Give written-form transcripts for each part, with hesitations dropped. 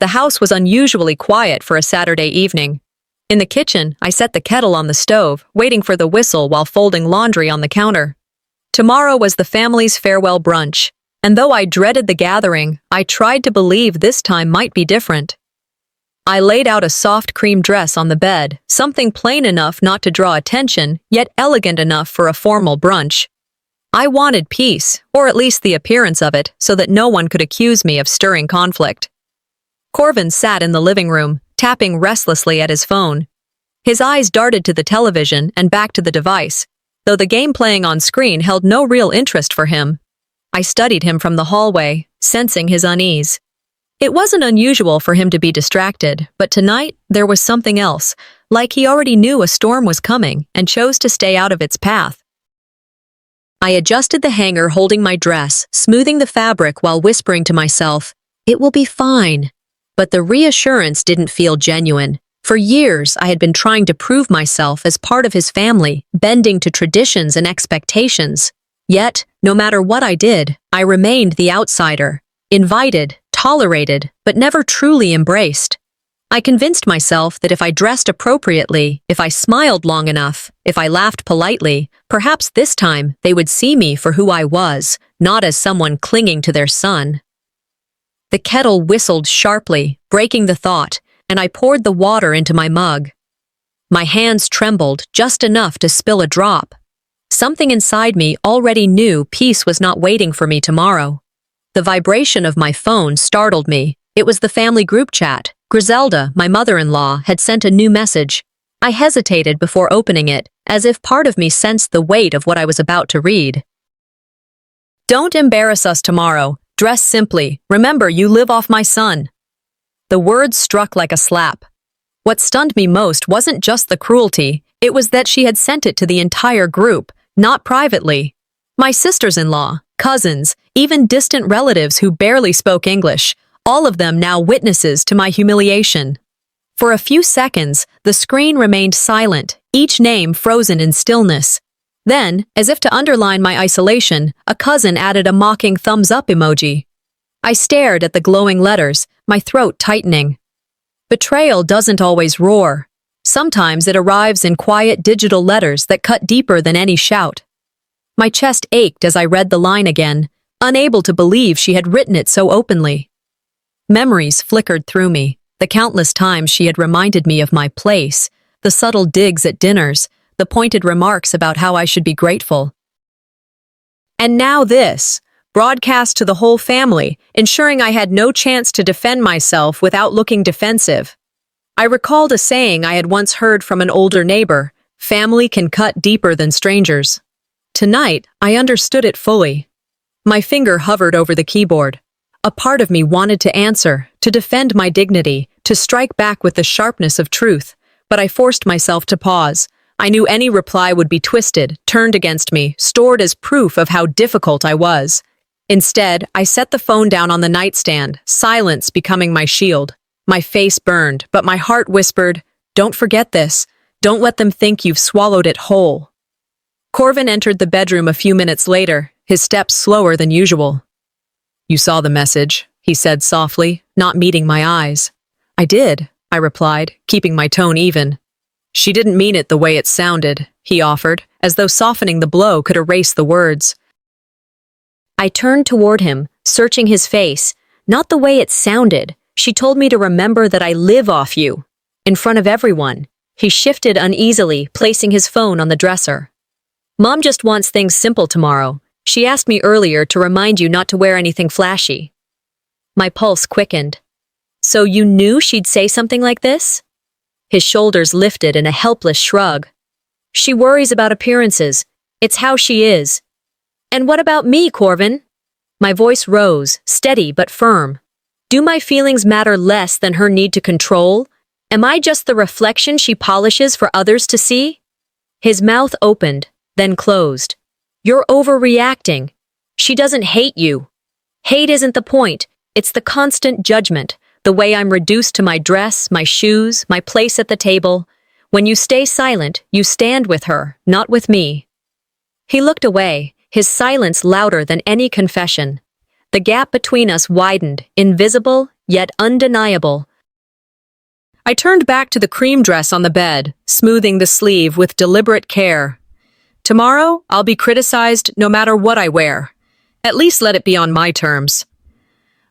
The house was unusually quiet for a Saturday evening. In the kitchen, I set the kettle on the stove, waiting for the whistle while folding laundry on the counter. Tomorrow was the family's farewell brunch, and though I dreaded the gathering, I tried to believe this time might be different. I laid out a soft cream dress on the bed, something plain enough not to draw attention, yet elegant enough for a formal brunch. I wanted peace, or at least the appearance of it, so that no one could accuse me of stirring conflict. Corvin sat in the living room, tapping restlessly at his phone. His eyes darted to the television and back to the device, though the game playing on screen held no real interest for him. I studied him from the hallway, sensing his unease. It wasn't unusual for him to be distracted, but tonight there was something else, like he already knew a storm was coming and chose to stay out of its path. I adjusted the hanger holding my dress, smoothing the fabric while whispering to myself, "It will be fine." But the reassurance didn't feel genuine. For years, I had been trying to prove myself as part of his family, bending to traditions and expectations. Yet, no matter what I did, I remained the outsider, invited, tolerated, but never truly embraced. I convinced myself that if I dressed appropriately, if I smiled long enough, if I laughed politely, perhaps this time they would see me for who I was, not as someone clinging to their son. The kettle whistled sharply, breaking the thought, and I poured the water into my mug. My hands trembled just enough to spill a drop. Something inside me already knew peace was not waiting for me tomorrow. The vibration of my phone startled me. It was the family group chat. Griselda, my mother-in-law, had sent a new message. I hesitated before opening it, as if part of me sensed the weight of what I was about to read. "Don't embarrass us tomorrow. Dress simply. Remember, you live off my son." The words struck like a slap. What stunned me most wasn't just the cruelty, it was that she had sent it to the entire group, not privately. My sisters-in-law, cousins, even distant relatives who barely spoke English, all of them now witnesses to my humiliation. For a few seconds, the screen remained silent, each name frozen in stillness. Then, as if to underline my isolation, a cousin added a mocking thumbs-up emoji. I stared at the glowing letters, my throat tightening. Betrayal doesn't always roar. Sometimes it arrives in quiet digital letters that cut deeper than any shout. My chest ached as I read the line again, unable to believe she had written it so openly. Memories flickered through me, the countless times she had reminded me of my place, the subtle digs at dinners, the pointed remarks about how I should be grateful. And now this, broadcast to the whole family, ensuring I had no chance to defend myself without looking defensive. I recalled a saying I had once heard from an older neighbor, "Family can cut deeper than strangers." Tonight, I understood it fully. My finger hovered over the keyboard. A part of me wanted to answer, to defend my dignity, to strike back with the sharpness of truth, but I forced myself to pause. I knew any reply would be twisted, turned against me, stored as proof of how difficult I was. Instead, I set the phone down on the nightstand, silence becoming my shield. My face burned, but my heart whispered, "Don't forget this. Don't let them think you've swallowed it whole." Corvin entered the bedroom a few minutes later, his steps slower than usual. "You saw the message," he said softly, not meeting my eyes. "I did," I replied, keeping my tone even. "She didn't mean it the way it sounded," he offered, as though softening the blow could erase the words. I turned toward him, searching his face. "Not the way it sounded. She told me to remember that I live off you." In front of everyone. He shifted uneasily, placing his phone on the dresser. "Mom just wants things simple tomorrow. She asked me earlier to remind you not to wear anything flashy." My pulse quickened. "So you knew she'd say something like this?" His shoulders lifted in a helpless shrug. "She worries about appearances. It's how she is." "And what about me, Corvin?" My voice rose, steady but firm. "Do my feelings matter less than her need to control? Am I just the reflection she polishes for others to see?" His mouth opened, then closed. "You're overreacting. She doesn't hate you. Hate isn't the point. It's the constant judgment, the way I'm reduced to my dress, my shoes, my place at the table. When you stay silent, you stand with her, not with me." He looked away, his silence louder than any confession. The gap between us widened, invisible, yet undeniable. I turned back to the cream dress on the bed, smoothing the sleeve with deliberate care. Tomorrow, I'll be criticized no matter what I wear. At least let it be on my terms.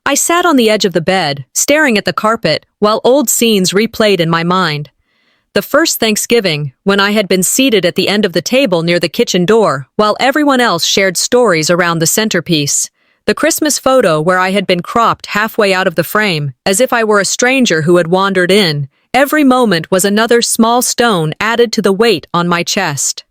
I sat on the edge of the bed, staring at the carpet, while old scenes replayed in my mind. The first Thanksgiving, when I had been seated at the end of the table near the kitchen door, while everyone else shared stories around the centerpiece. The Christmas photo where I had been cropped halfway out of the frame, as if I were a stranger who had wandered in. Every moment was another small stone added to the weight on my chest.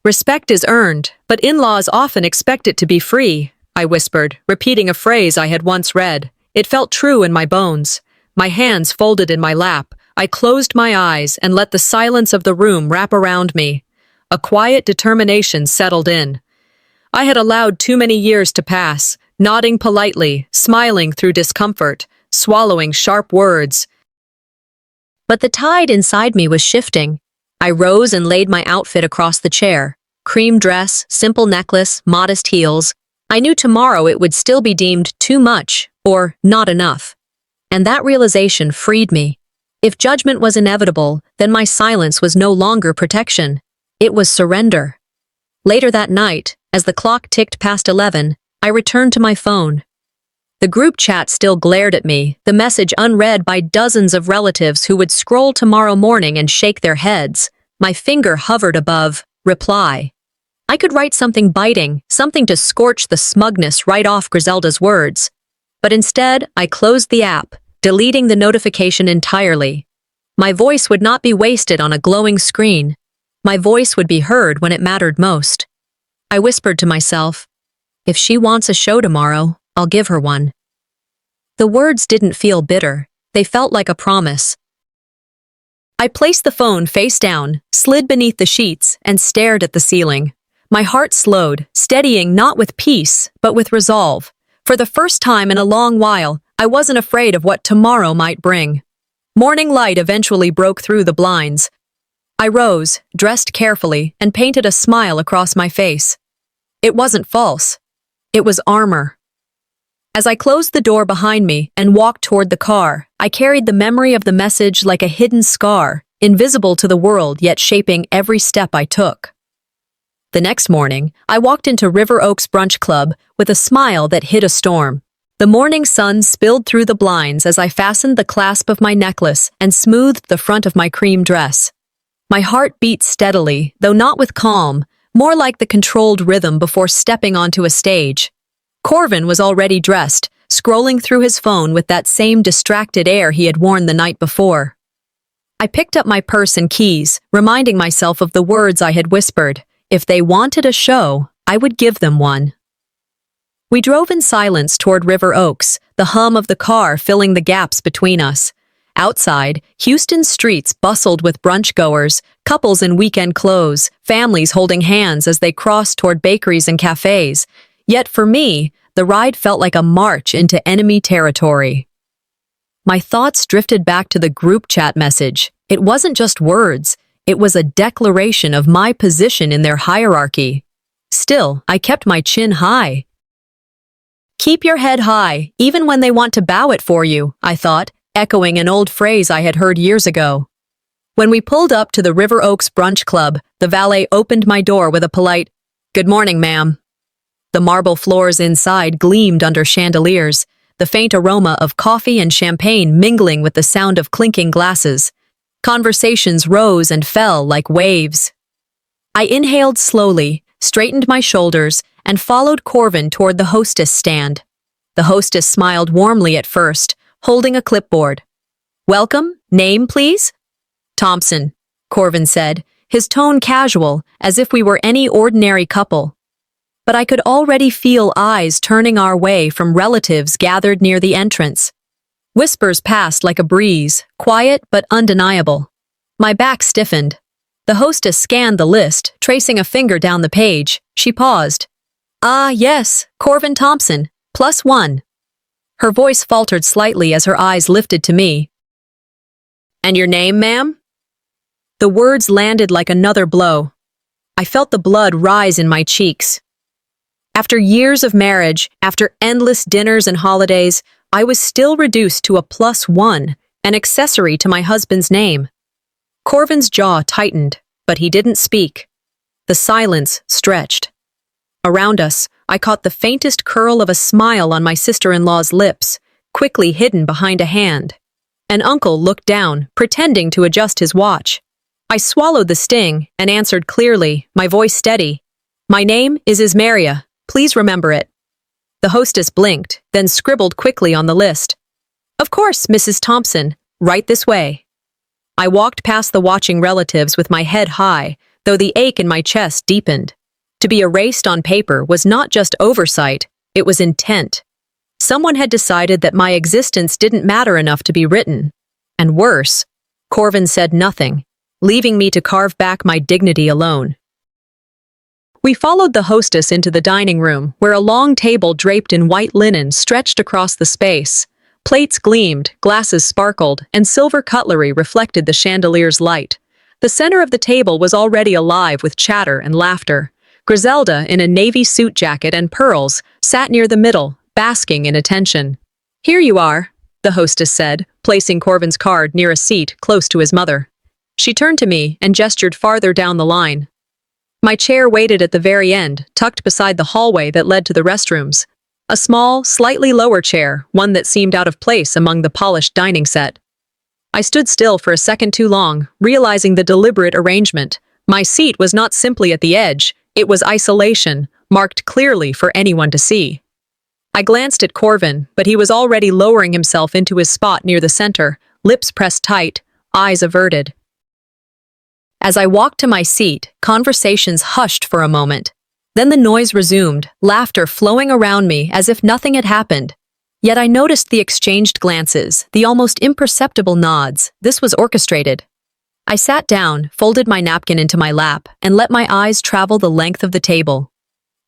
Respect is earned, but in-laws often expect it to be free, I whispered, repeating a phrase I had once read. It felt true in my bones. My hands folded in my lap. I closed my eyes and let the silence of the room wrap around me. A quiet determination settled in. I had allowed too many years to pass, nodding politely, smiling through discomfort, swallowing sharp words. But the tide inside me was shifting. I rose and laid my outfit across the chair. Cream dress, simple necklace, modest heels. I knew tomorrow it would still be deemed too much, or not enough. And that realization freed me. If judgment was inevitable, then my silence was no longer protection. It was surrender. Later that night, as the clock ticked past 11, I returned to my phone. The group chat still glared at me, the message unread by dozens of relatives who would scroll tomorrow morning and shake their heads. My finger hovered above reply. I could write something biting, something to scorch the smugness right off Griselda's words. But instead, I closed the app, deleting the notification entirely. My voice would not be wasted on a glowing screen. My voice would be heard when it mattered most. I whispered to myself, if she wants a show tomorrow, I'll give her one. The words didn't feel bitter. They felt like a promise. I placed the phone face down, slid beneath the sheets, and stared at the ceiling. My heart slowed, steadying not with peace, but with resolve. For the first time in a long while, I wasn't afraid of what tomorrow might bring. Morning light eventually broke through the blinds. I rose, dressed carefully, and painted a smile across my face. It wasn't false. It was armor. As I closed the door behind me and walked toward the car, I carried the memory of the message like a hidden scar, invisible to the world yet shaping every step I took. The next morning, I walked into River Oaks Brunch Club with a smile that hid a storm. The morning sun spilled through the blinds as I fastened the clasp of my necklace and smoothed the front of my cream dress. My heart beat steadily, though not with calm, more like the controlled rhythm before stepping onto a stage. Corvin was already dressed, scrolling through his phone with that same distracted air he had worn the night before. I picked up my purse and keys, reminding myself of the words I had whispered. If they wanted a show, I would give them one. We drove in silence toward River Oaks, the hum of the car filling the gaps between us. Outside, Houston's streets bustled with brunch-goers, couples in weekend clothes, families holding hands as they crossed toward bakeries and cafes. Yet for me, the ride felt like a march into enemy territory. My thoughts drifted back to the group chat message. It wasn't just words. It was a declaration of my position in their hierarchy. Still, I kept my chin high. Keep your head high, even when they want to bow it for you, I thought, echoing an old phrase I had heard years ago. When we pulled up to the River Oaks Brunch Club, the valet opened my door with a polite, "Good morning, ma'am." The marble floors inside gleamed under chandeliers, the faint aroma of coffee and champagne mingling with the sound of clinking glasses. Conversations rose and fell like waves. I inhaled slowly, straightened my shoulders, and followed Corvin toward the hostess stand. The hostess smiled warmly at first, holding a clipboard. "Welcome, name, please?" "Thompson," Corvin said, his tone casual, as if we were any ordinary couple. But I could already feel eyes turning our way from relatives gathered near the entrance. Whispers passed like a breeze, quiet but undeniable. My back stiffened. The hostess scanned the list, tracing a finger down the page. She paused. "Ah, yes, Corvin Thompson, +1. Her voice faltered slightly as her eyes lifted to me. "And your name, ma'am?" The words landed like another blow. I felt the blood rise in my cheeks. After years of marriage, after endless dinners and holidays, I was still reduced to a +1, an accessory to my husband's name. Corvin's jaw tightened, but he didn't speak. The silence stretched. Around us, I caught the faintest curl of a smile on my sister-in-law's lips, quickly hidden behind a hand. An uncle looked down, pretending to adjust his watch. I swallowed the sting and answered clearly, my voice steady. "My name is Ismaria. Please remember it." The hostess blinked, then scribbled quickly on the list. "Of course, Mrs. Thompson. Right this way." I walked past the watching relatives with my head high, though the ache in my chest deepened. To be erased on paper was not just oversight, it was intent. Someone had decided that my existence didn't matter enough to be written. And worse, Corvin said nothing, leaving me to carve back my dignity alone. We followed the hostess into the dining room, where a long table draped in white linen stretched across the space. Plates gleamed, glasses sparkled, and silver cutlery reflected the chandelier's light. The center of the table was already alive with chatter and laughter. Griselda, in a navy suit jacket and pearls, sat near the middle, basking in attention. "Here you are," the hostess said, placing Corvin's card near a seat close to his mother. She turned to me and gestured farther down the line. My chair waited at the very end, tucked beside the hallway that led to the restrooms. A small, slightly lower chair, one that seemed out of place among the polished dining set. I stood still for a second too long, realizing the deliberate arrangement. My seat was not simply at the edge, it was isolation, marked clearly for anyone to see. I glanced at Corvin, but he was already lowering himself into his spot near the center, lips pressed tight, eyes averted. As I walked to my seat, conversations hushed for a moment. Then the noise resumed, laughter flowing around me as if nothing had happened. Yet I noticed the exchanged glances, the almost imperceptible nods. This was orchestrated. I sat down, folded my napkin into my lap, and let my eyes travel the length of the table.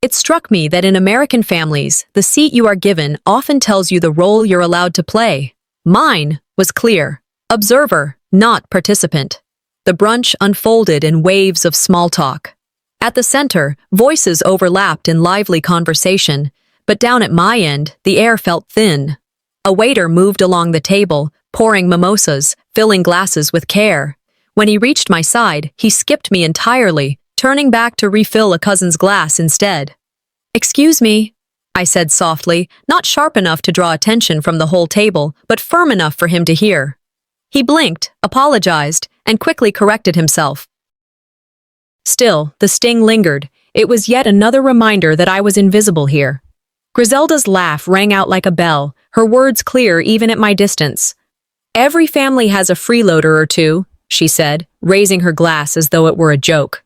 It struck me that in American families, the seat you are given often tells you the role you're allowed to play. Mine was clear. Observer, not participant. The brunch unfolded in waves of small talk. At the center, voices overlapped in lively conversation, but down at my end, the air felt thin. A waiter moved along the table, pouring mimosas, filling glasses with care. When he reached my side, he skipped me entirely, turning back to refill a cousin's glass instead. "Excuse me," I said softly, not sharp enough to draw attention from the whole table, but firm enough for him to hear. He blinked, apologized, and quickly corrected himself. Still, the sting lingered. It was yet another reminder that I was invisible here. Griselda's laugh rang out like a bell, her words clear even at my distance. "Every family has a freeloader or two," she said, raising her glass as though it were a joke.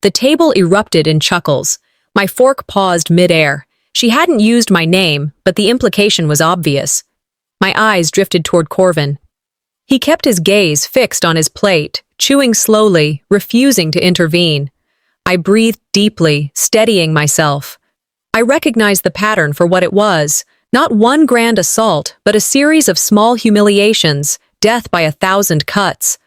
The table erupted in chuckles. My fork paused mid-air. She hadn't used my name, but the implication was obvious. My eyes drifted toward Corvin. He kept his gaze fixed on his plate, chewing slowly, refusing to intervene. I breathed deeply, steadying myself. I recognized the pattern for what it was, not one grand assault, but a series of small humiliations, death by 1,000 cuts.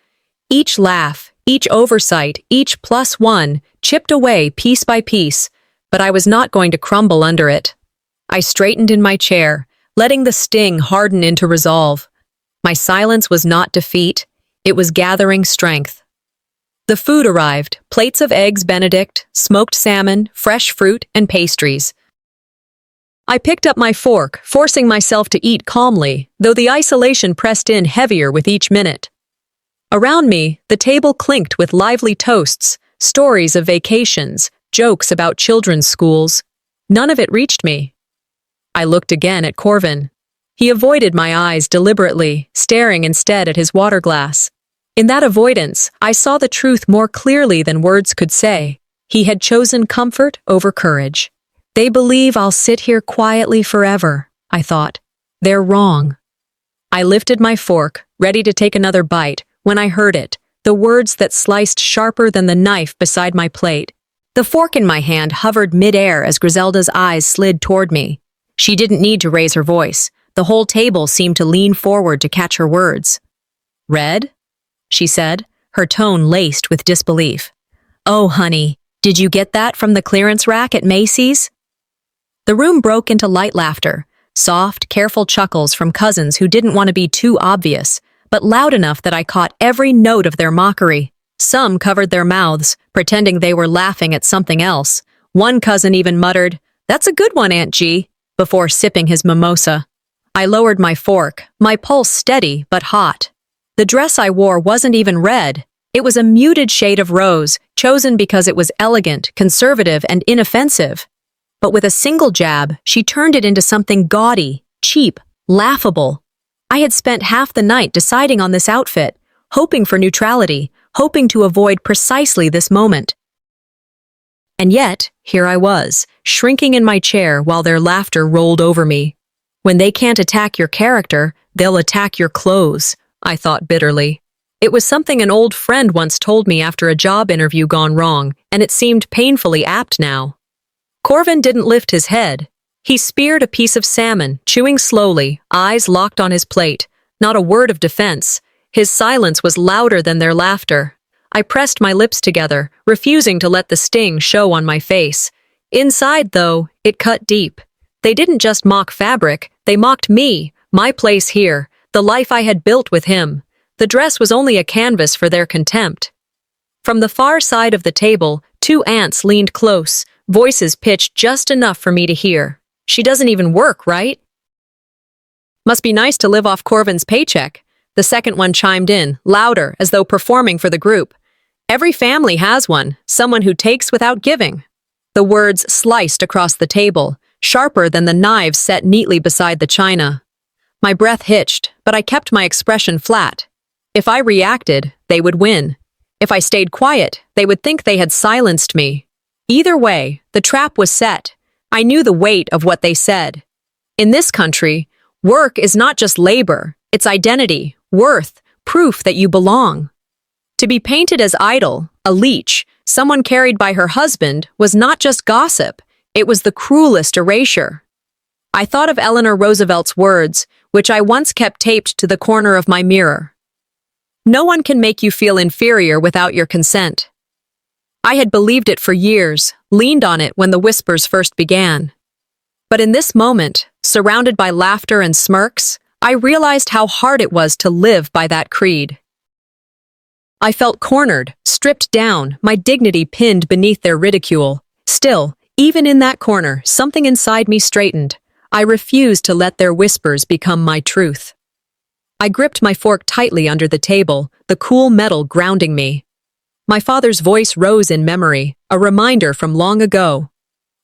Each laugh, each oversight, each +1, chipped away piece by piece, but I was not going to crumble under it. I straightened in my chair, letting the sting harden into resolve. My silence was not defeat, it was gathering strength. The food arrived, plates of eggs Benedict, smoked salmon, fresh fruit, and pastries. I picked up my fork, forcing myself to eat calmly, though the isolation pressed in heavier with each minute. Around me, the table clinked with lively toasts, stories of vacations, jokes about children's schools. None of it reached me. I looked again at Corvin. He avoided my eyes deliberately, staring instead at his water glass. In that avoidance, I saw the truth more clearly than words could say. He had chosen comfort over courage. "They believe I'll sit here quietly forever," I thought. "They're wrong." I lifted my fork, ready to take another bite, when I heard it, the words that sliced sharper than the knife beside my plate. The fork in my hand hovered mid-air as Griselda's eyes slid toward me. She didn't need to raise her voice. The whole table seemed to lean forward to catch her words. "Red?" she said, her tone laced with disbelief. "Oh, honey, did you get that from the clearance rack at Macy's?" The room broke into light laughter. soft, careful chuckles from cousins who didn't want to be too obvious, but loud enough that I caught every note of their mockery. Some covered their mouths, pretending they were laughing at something else. One cousin even muttered, "That's a good one, Aunt G," before sipping his mimosa. I lowered my fork, my pulse steady but hot. The dress I wore wasn't even red. It was a muted shade of rose, chosen because it was elegant, conservative, and inoffensive. But with a single jab, she turned it into something gaudy, cheap, laughable. I had spent half the night deciding on this outfit, hoping for neutrality, hoping to avoid precisely this moment. And yet, here I was, shrinking in my chair while their laughter rolled over me. When they can't attack your character, they'll attack your clothes, I thought bitterly. It was something an old friend once told me after a job interview gone wrong, and it seemed painfully apt now. Corvin didn't lift his head. He speared a piece of salmon, chewing slowly, eyes locked on his plate. Not a word of defense. His silence was louder than their laughter. I pressed my lips together, refusing to let the sting show on my face. Inside, though, it cut deep. They didn't just mock fabric, they mocked me, my place here, the life I had built with him. The dress was only a canvas for their contempt. From the far side of the table, two aunts leaned close, voices pitched just enough for me to hear. "She doesn't even work, right?" "Must be nice to live off Corvin's paycheck." The second one chimed in, louder, as though performing for the group. "Every family has one, someone who takes without giving." The words sliced across the table, sharper than the knives set neatly beside the china. My breath hitched, but I kept my expression flat. If I reacted, they would win. If I stayed quiet, they would think they had silenced me. Either way, the trap was set. I knew the weight of what they said. In this country, work is not just labor, it's identity, worth, proof that you belong. To be painted as idle, a leech, someone carried by her husband, was not just gossip, it was the cruelest erasure. I thought of Eleanor Roosevelt's words, which I once kept taped to the corner of my mirror. "No one can make you feel inferior without your consent." I had believed it for years, leaned on it when the whispers first began. But in this moment, surrounded by laughter and smirks, I realized how hard it was to live by that creed. I felt cornered, stripped down, my dignity pinned beneath their ridicule. Still, even in that corner, something inside me straightened. I refused to let their whispers become my truth. I gripped my fork tightly under the table, the cool metal grounding me. My father's voice rose in memory, a reminder from long ago.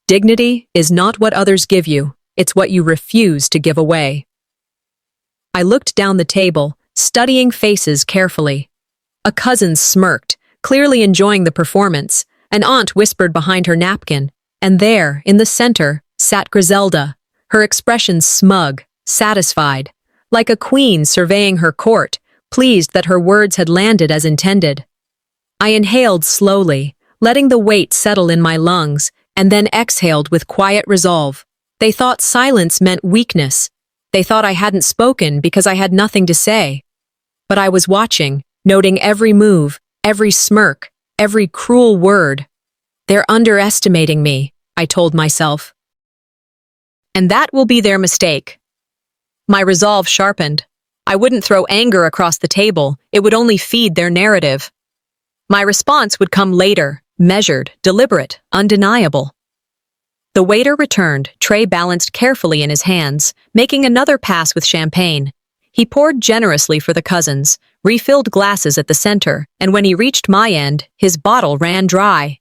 Dignity is not what others give you, it's what you refuse to give away. I looked down the table, studying faces carefully. A cousin smirked, clearly enjoying the performance. An aunt whispered behind her napkin, and there, in the center, sat Griselda, her expression smug, satisfied, like a queen surveying her court, pleased that her words had landed as intended. I inhaled slowly, letting the weight settle in my lungs, and then exhaled with quiet resolve. They thought silence meant weakness. They thought I hadn't spoken because I had nothing to say. But I was watching, noting every move, every smirk, every cruel word. They're underestimating me, I told myself. And that will be their mistake. My resolve sharpened. I wouldn't throw anger across the table, it would only feed their narrative. My response would come later, measured, deliberate, undeniable. The waiter returned, tray balanced carefully in his hands, making another pass with champagne. He poured generously for the cousins, refilled glasses at the center, and when he reached my end, his bottle ran dry.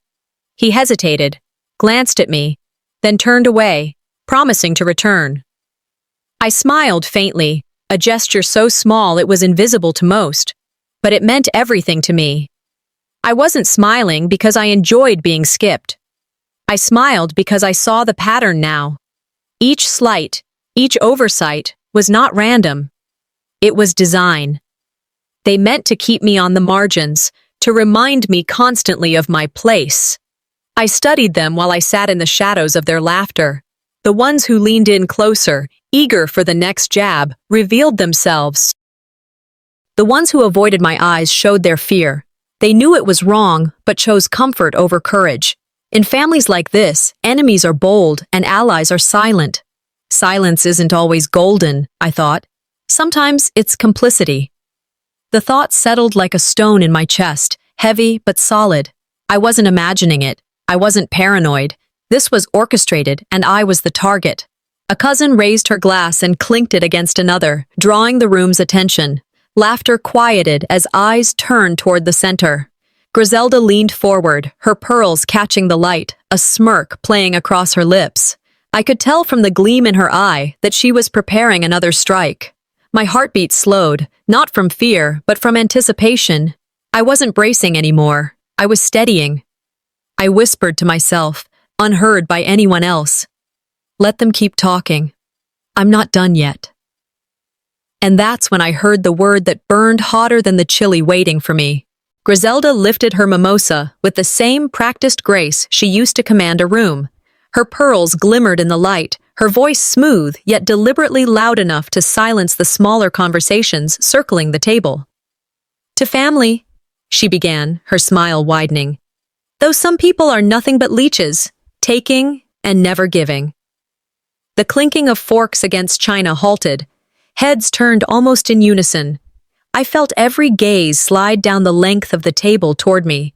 He hesitated, glanced at me, then turned away, promising to return. I smiled faintly, a gesture so small it was invisible to most, but it meant everything to me. I wasn't smiling because I enjoyed being skipped. I smiled because I saw the pattern now. Each slight, each oversight, was not random. It was design. They meant to keep me on the margins, to remind me constantly of my place. I studied them while I sat in the shadows of their laughter. The ones who leaned in closer, eager for the next jab, revealed themselves. The ones who avoided my eyes showed their fear. They knew it was wrong, but chose comfort over courage. In families like this, enemies are bold and allies are silent. Silence isn't always golden, I thought. Sometimes it's complicity. The thought settled like a stone in my chest, heavy but solid. I wasn't imagining it. I wasn't paranoid. This was orchestrated, and I was the target. A cousin raised her glass and clinked it against another, drawing the room's attention. Laughter quieted as eyes turned toward the center. Griselda leaned forward, her pearls catching the light, a smirk playing across her lips. I could tell from the gleam in her eye that she was preparing another strike. My heartbeat slowed, not from fear, but from anticipation. I wasn't bracing anymore. I was steadying. I whispered to myself, unheard by anyone else. Let them keep talking. I'm not done yet. And that's when I heard the word that burned hotter than the chili waiting for me. Griselda lifted her mimosa with the same practiced grace she used to command a room. Her pearls glimmered in the light, her voice smooth yet deliberately loud enough to silence the smaller conversations circling the table. To family, she began, her smile widening. Though some people are nothing but leeches, taking and never giving. The clinking of forks against china halted. Heads turned almost in unison. I felt every gaze slide down the length of the table toward me.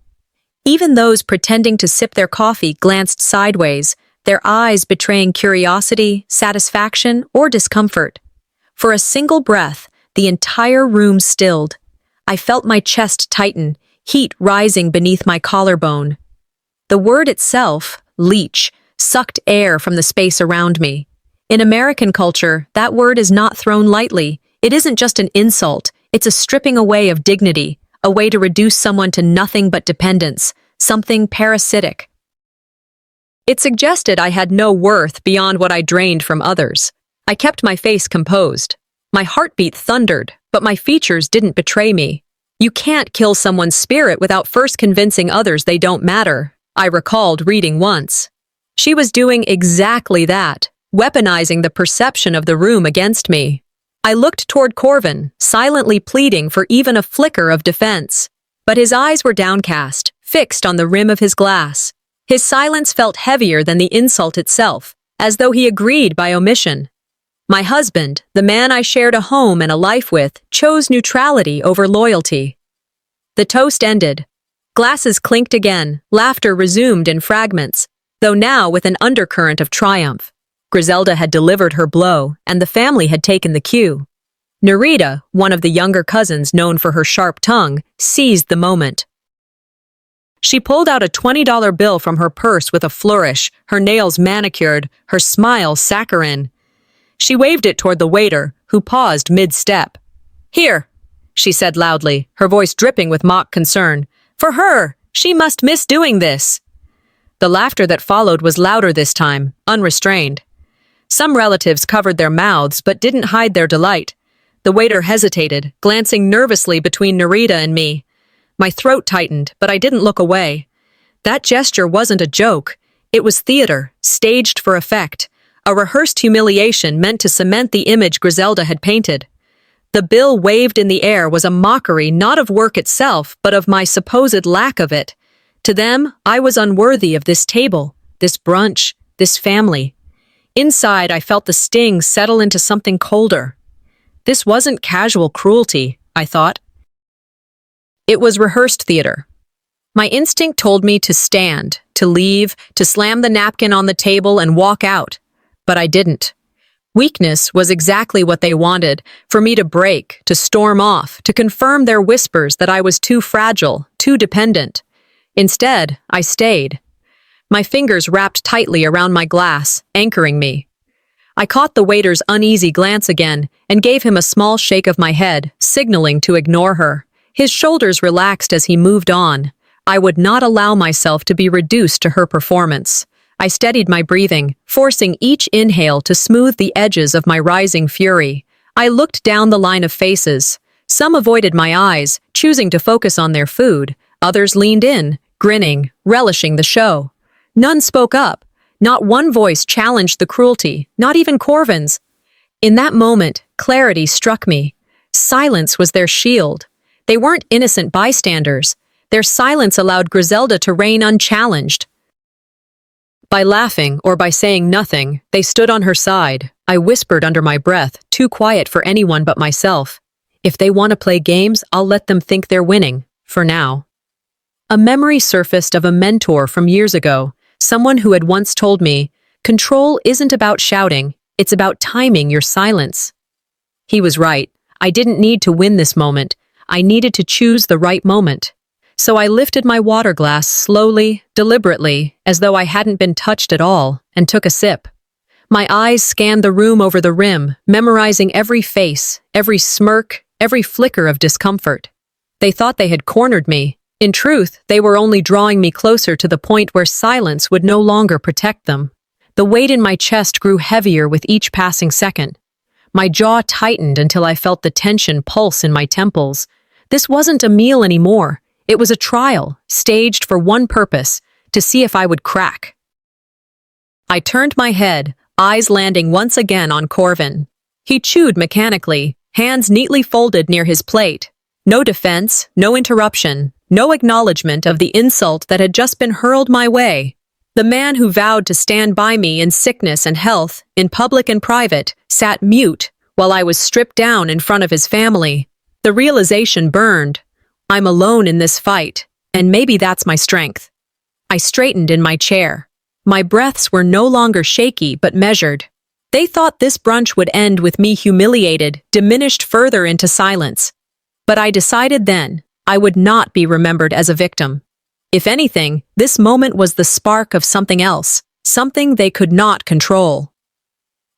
Even those pretending to sip their coffee glanced sideways, their eyes betraying curiosity, satisfaction, or discomfort. For a single breath, the entire room stilled. I felt my chest tighten, heat rising beneath my collarbone. The word itself, leech, sucked air from the space around me. In American culture, that word is not thrown lightly. It isn't just an insult, it's a stripping away of dignity, a way to reduce someone to nothing but dependence, something parasitic. It suggested I had no worth beyond what I drained from others. I kept my face composed. My heartbeat thundered, but my features didn't betray me. You can't kill someone's spirit without first convincing others they don't matter, I recalled reading once. She was doing exactly that, weaponizing the perception of the room against me. I looked toward Corvin, silently pleading for even a flicker of defense. But his eyes were downcast, fixed on the rim of his glass. His silence felt heavier than the insult itself, as though he agreed by omission. My husband, the man I shared a home and a life with, chose neutrality over loyalty. The toast ended. Glasses clinked again, laughter resumed in fragments, though now with an undercurrent of triumph. Griselda had delivered her blow, and the family had taken the cue. Nerita, one of the younger cousins known for her sharp tongue, seized the moment. She pulled out a $20 bill from her purse with a flourish, her nails manicured, her smile saccharine. She waved it toward the waiter, who paused mid-step. "Here," she said loudly, her voice dripping with mock concern. "For her! She must miss doing this!" The laughter that followed was louder this time, unrestrained. Some relatives covered their mouths but didn't hide their delight. The waiter hesitated, glancing nervously between Nerita and me. My throat tightened, but I didn't look away. That gesture wasn't a joke. It was theater, staged for effect, a rehearsed humiliation meant to cement the image Griselda had painted. The bill waved in the air was a mockery not of work itself, but of my supposed lack of it. To them, I was unworthy of this table, this brunch, this family. Inside, I felt the sting settle into something colder. This wasn't casual cruelty, I thought. It was rehearsed theater. My instinct told me to stand, to leave, to slam the napkin on the table and walk out. But I didn't. Weakness was exactly what they wanted, for me to break, to storm off, to confirm their whispers that I was too fragile, too dependent. Instead, I stayed. My fingers wrapped tightly around my glass, anchoring me. I caught the waiter's uneasy glance again and gave him a small shake of my head, signaling to ignore her. His shoulders relaxed as he moved on. I would not allow myself to be reduced to her performance. I steadied my breathing, forcing each inhale to smooth the edges of my rising fury. I looked down the line of faces. Some avoided my eyes, choosing to focus on their food. Others leaned in, grinning, relishing the show. None spoke up. Not one voice challenged the cruelty, not even Corvin's. In that moment, clarity struck me. Silence was their shield. They weren't innocent bystanders. Their silence allowed Griselda to reign unchallenged. By laughing or by saying nothing, they stood on her side. I whispered under my breath, too quiet for anyone but myself. If they want to play games, I'll let them think they're winning, for now. A memory surfaced of a mentor from years ago, someone who had once told me, "Control isn't about shouting, it's about timing your silence." He was right. I didn't need to win this moment. I needed to choose the right moment. So I lifted my water glass slowly, deliberately, as though I hadn't been touched at all, and took a sip. My eyes scanned the room over the rim, memorizing every face, every smirk, every flicker of discomfort. They thought they had cornered me. In truth, they were only drawing me closer to the point where silence would no longer protect them. The weight in my chest grew heavier with each passing second. My jaw tightened until I felt the tension pulse in my temples. This wasn't a meal anymore. It was a trial, staged for one purpose, to see if I would crack. I turned my head, eyes landing once again on Corvin. He chewed mechanically, hands neatly folded near his plate. No defense, no interruption, no acknowledgement of the insult that had just been hurled my way. The man who vowed to stand by me in sickness and health, in public and private, sat mute while I was stripped down in front of his family. The realization burned. I'm alone in this fight, and maybe that's my strength. I straightened in my chair. My breaths were no longer shaky but measured. They thought this brunch would end with me humiliated, diminished further into silence. But I decided then, I would not be remembered as a victim. If anything, this moment was the spark of something else, something they could not control.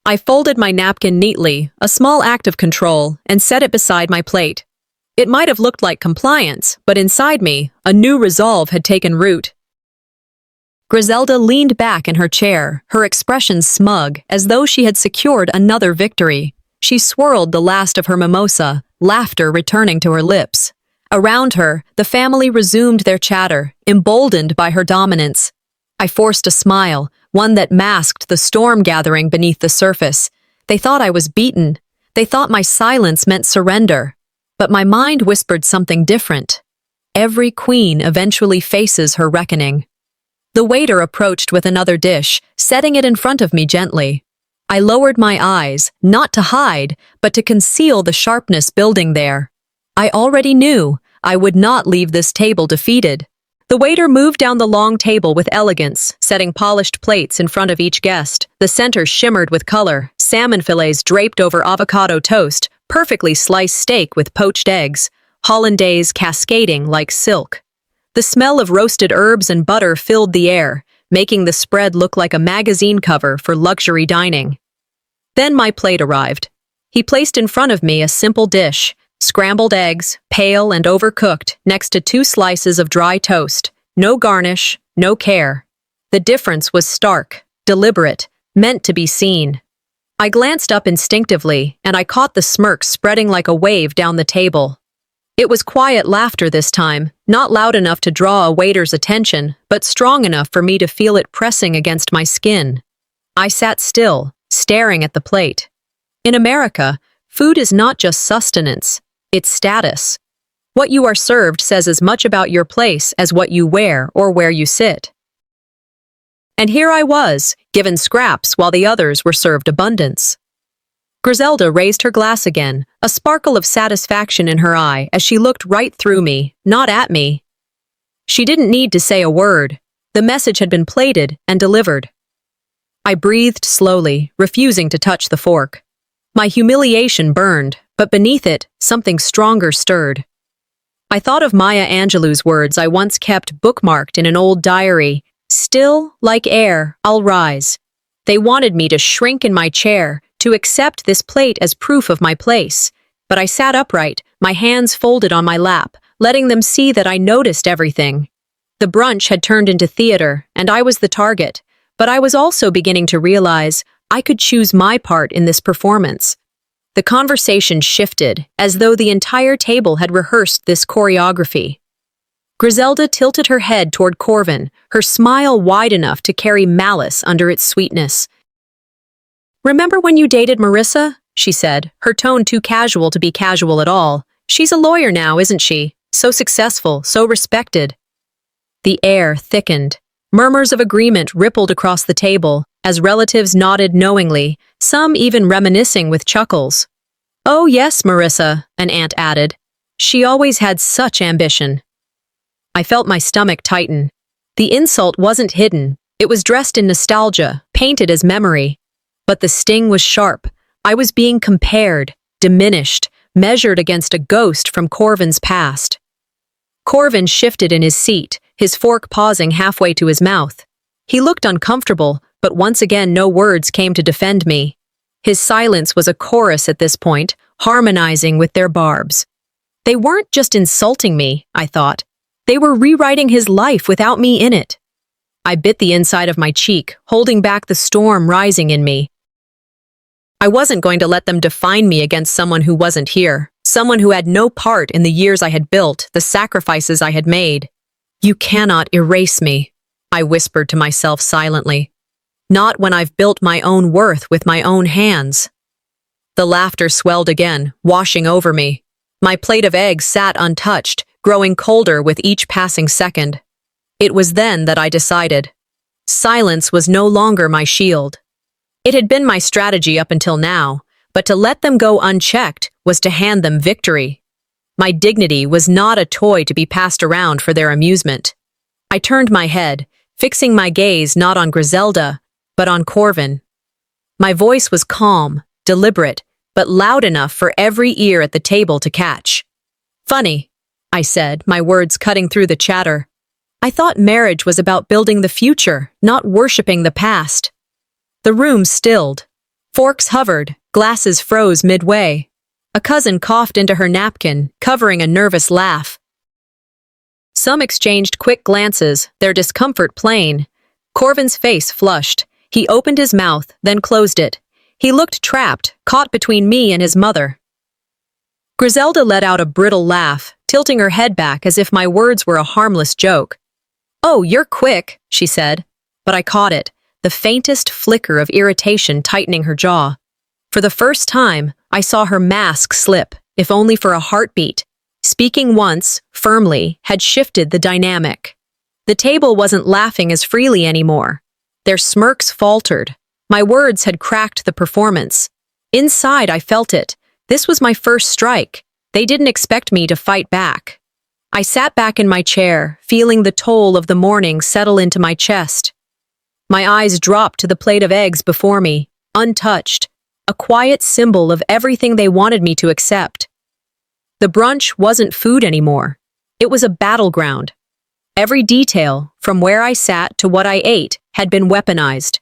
I folded my napkin neatly, a small act of control, and set it beside my plate. It might have looked like compliance, but inside me, a new resolve had taken root. Griselda leaned back in her chair, her expression smug, as though she had secured another victory. She swirled the last of her mimosa, laughter returning to her lips. Around her, the family resumed their chatter, emboldened by her dominance. I forced a smile, one that masked the storm gathering beneath the surface. They thought I was beaten. They thought my silence meant surrender. But my mind whispered something different. Every queen eventually faces her reckoning. The waiter approached with another dish, setting it in front of me gently. I lowered my eyes, not to hide, but to conceal the sharpness building there. I already knew I would not leave this table defeated. The waiter moved down the long table with elegance, setting polished plates in front of each guest. The center shimmered with color, salmon fillets draped over avocado toast, perfectly sliced steak with poached eggs, hollandaise cascading like silk. The smell of roasted herbs and butter filled the air, making the spread look like a magazine cover for luxury dining. Then my plate arrived. He placed in front of me a simple dish, scrambled eggs, pale and overcooked, next to 2 slices of dry toast. No garnish, no care. The difference was stark, deliberate, meant to be seen. I glanced up instinctively, and I caught the smirk spreading like a wave down the table. It was quiet laughter this time, not loud enough to draw a waiter's attention, but strong enough for me to feel it pressing against my skin. I sat still, staring at the plate. In America, food is not just sustenance, it's status. What you are served says as much about your place as what you wear or where you sit. And here I was, given scraps while the others were served abundance. Griselda raised her glass again, a sparkle of satisfaction in her eye as she looked right through me, not at me. She didn't need to say a word. The message had been plated and delivered. I breathed slowly, refusing to touch the fork. My humiliation burned, but beneath it, something stronger stirred. I thought of Maya Angelou's words I once kept bookmarked in an old diary. Still, like air, I'll rise. They wanted me to shrink in my chair, to accept this plate as proof of my place. But I sat upright, my hands folded on my lap, letting them see that I noticed everything. The brunch had turned into theater, and I was the target. But I was also beginning to realize I could choose my part in this performance. The conversation shifted, as though the entire table had rehearsed this choreography. Griselda tilted her head toward Corvin, her smile wide enough to carry malice under its sweetness. "Remember when you dated Marissa?" she said, her tone too casual to be casual at all. "She's a lawyer now, isn't she? So successful, so respected." The air thickened. Murmurs of agreement rippled across the table as relatives nodded knowingly, some even reminiscing with chuckles. "Oh yes, Marissa," an aunt added. "She always had such ambition." I felt my stomach tighten. The insult wasn't hidden. It was dressed in nostalgia, painted as memory. But the sting was sharp. I was being compared, diminished, measured against a ghost from Corvin's past. Corvin shifted in his seat, his fork pausing halfway to his mouth. He looked uncomfortable, but once again no words came to defend me. His silence was a chorus at this point, harmonizing with their barbs. They weren't just insulting me, I thought. They were rewriting his life without me in it. I bit the inside of my cheek, holding back the storm rising in me. I wasn't going to let them define me against someone who wasn't here, someone who had no part in the years I had built, the sacrifices I had made. "You cannot erase me," I whispered to myself silently. "Not when I've built my own worth with my own hands." The laughter swelled again, washing over me. My plate of eggs sat untouched, growing colder with each passing second. It was then that I decided. Silence was no longer my shield. It had been my strategy up until now, but to let them go unchecked was to hand them victory. My dignity was not a toy to be passed around for their amusement. I turned my head, fixing my gaze not on Griselda, but on Corvin. My voice was calm, deliberate, but loud enough for every ear at the table to catch. "Funny," I said, my words cutting through the chatter. "I thought marriage was about building the future, not worshipping the past." The room stilled. Forks hovered, glasses froze midway. A cousin coughed into her napkin, covering a nervous laugh. Some exchanged quick glances, their discomfort plain. Corvin's face flushed. He opened his mouth, then closed it. He looked trapped, caught between me and his mother. Griselda let out a brittle laugh, tilting her head back as if my words were a harmless joke. "Oh, you're quick," she said. But I caught it, the faintest flicker of irritation tightening her jaw. For the first time, I saw her mask slip, if only for a heartbeat. Speaking once, firmly, had shifted the dynamic. The table wasn't laughing as freely anymore. Their smirks faltered. My words had cracked the performance. Inside, I felt it. This was my first strike. They didn't expect me to fight back. I sat back in my chair, feeling the toll of the morning settle into my chest. My eyes dropped to the plate of eggs before me, untouched, a quiet symbol of everything they wanted me to accept. The brunch wasn't food anymore. It was a battleground. Every detail, from where I sat to what I ate, had been weaponized.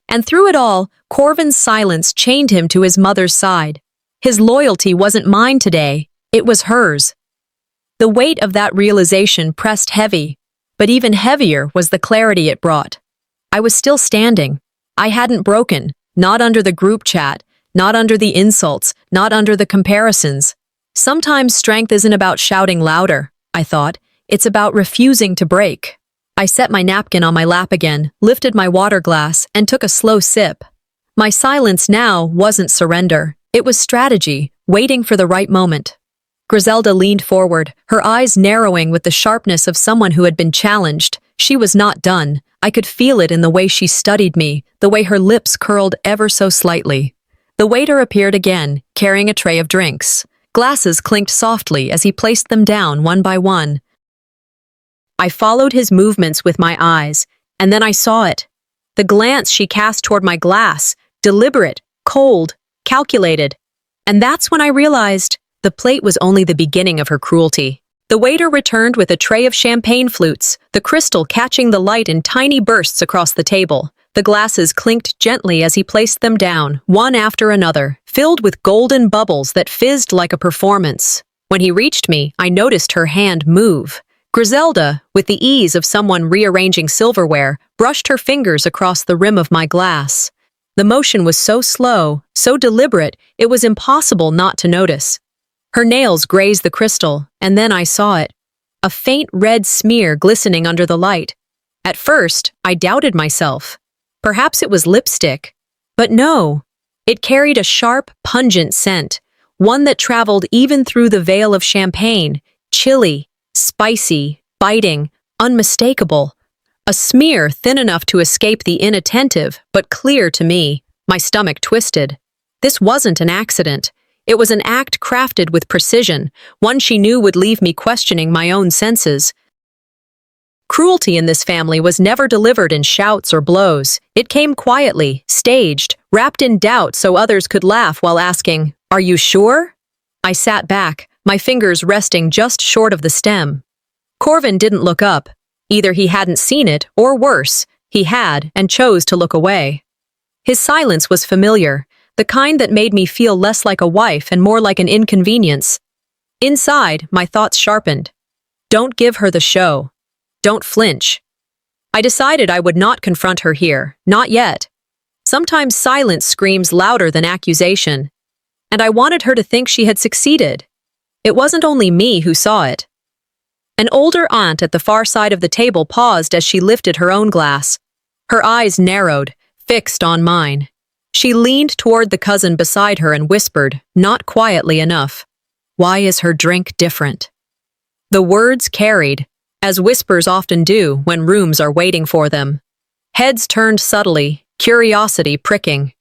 And through it all, Corvin's silence chained him to his mother's side. His loyalty wasn't mine today, it was hers. The weight of that realization pressed heavy, but even heavier was the clarity it brought. I was still standing. I hadn't broken, not under the group chat, not under the insults, not under the comparisons. Sometimes strength isn't about shouting louder, I thought. It's about refusing to break. I set my napkin on my lap again, lifted my water glass, and took a slow sip. My silence now wasn't surrender. It was strategy, waiting for the right moment. Griselda leaned forward, her eyes narrowing with the sharpness of someone who had been challenged. She was not done. I could feel it in the way she studied me, the way her lips curled ever so slightly. The waiter appeared again, carrying a tray of drinks. Glasses clinked softly as he placed them down one by one. I followed his movements with my eyes, and then I saw it. The glance she cast toward my glass, deliberate, cold, calculated. And that's when I realized the plate was only the beginning of her cruelty. The waiter returned with a tray of champagne flutes, the crystal catching the light in tiny bursts across the table. The glasses clinked gently as he placed them down, one after another, filled with golden bubbles that fizzed like a performance. When he reached me, I noticed her hand move. Griselda, with the ease of someone rearranging silverware, brushed her fingers across the rim of my glass. The motion was so slow, so deliberate, it was impossible not to notice. Her nails grazed the crystal, and then I saw it. A faint red smear glistening under the light. At first, I doubted myself. Perhaps it was lipstick. But no, it carried a sharp, pungent scent, one that traveled even through the veil of champagne, chilly, spicy, biting, unmistakable. A smear thin enough to escape the inattentive, but clear to me. My stomach twisted. This wasn't an accident. It was an act crafted with precision, one she knew would leave me questioning my own senses. Cruelty in this family was never delivered in shouts or blows. It came quietly, staged, wrapped in doubt so others could laugh while asking, "Are you sure?" I sat back, my fingers resting just short of the stem. Corvin didn't look up. Either he hadn't seen it, or worse, he had and chose to look away. His silence was familiar, the kind that made me feel less like a wife and more like an inconvenience. Inside, my thoughts sharpened. Don't give her the show. Don't flinch. I decided I would not confront her here, not yet. Sometimes silence screams louder than accusation, and I wanted her to think she had succeeded. It wasn't only me who saw it. An older aunt at the far side of the table paused as she lifted her own glass. Her eyes narrowed, fixed on mine. She leaned toward the cousin beside her and whispered, not quietly enough, "Why is her drink different?" The words carried, as whispers often do when rooms are waiting for them. Heads turned subtly, curiosity pricking.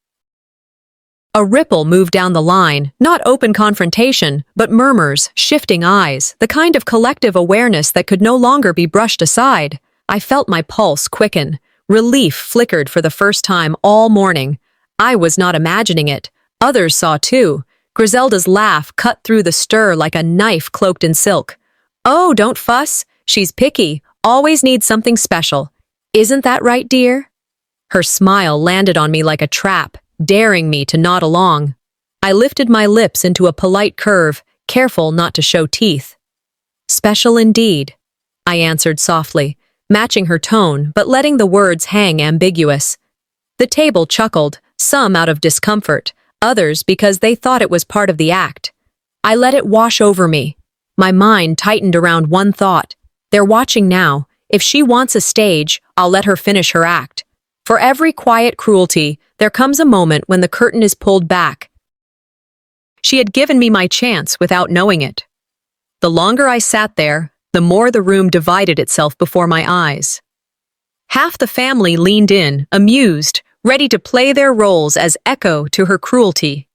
A ripple moved down the line, not open confrontation, but murmurs, shifting eyes, the kind of collective awareness that could no longer be brushed aside. I felt my pulse quicken. Relief flickered for the first time all morning. I was not imagining it. Others saw too. Griselda's laugh cut through the stir like a knife cloaked in silk. "Oh, don't fuss. She's picky, always needs something special. Isn't that right, dear?" Her smile landed on me like a trap, daring me to nod along. I lifted my lips into a polite curve, careful not to show teeth. "Special indeed," I answered softly, matching her tone but letting the words hang ambiguous. The table chuckled, some out of discomfort, others because they thought it was part of the act. I let it wash over me. My mind tightened around one thought. They're watching now. If she wants a stage, I'll let her finish her act. For every quiet cruelty, there comes a moment when the curtain is pulled back. She had given me my chance without knowing it. The longer I sat there, the more the room divided itself before my eyes. Half the family leaned in, amused, ready to play their roles as echo to her cruelty.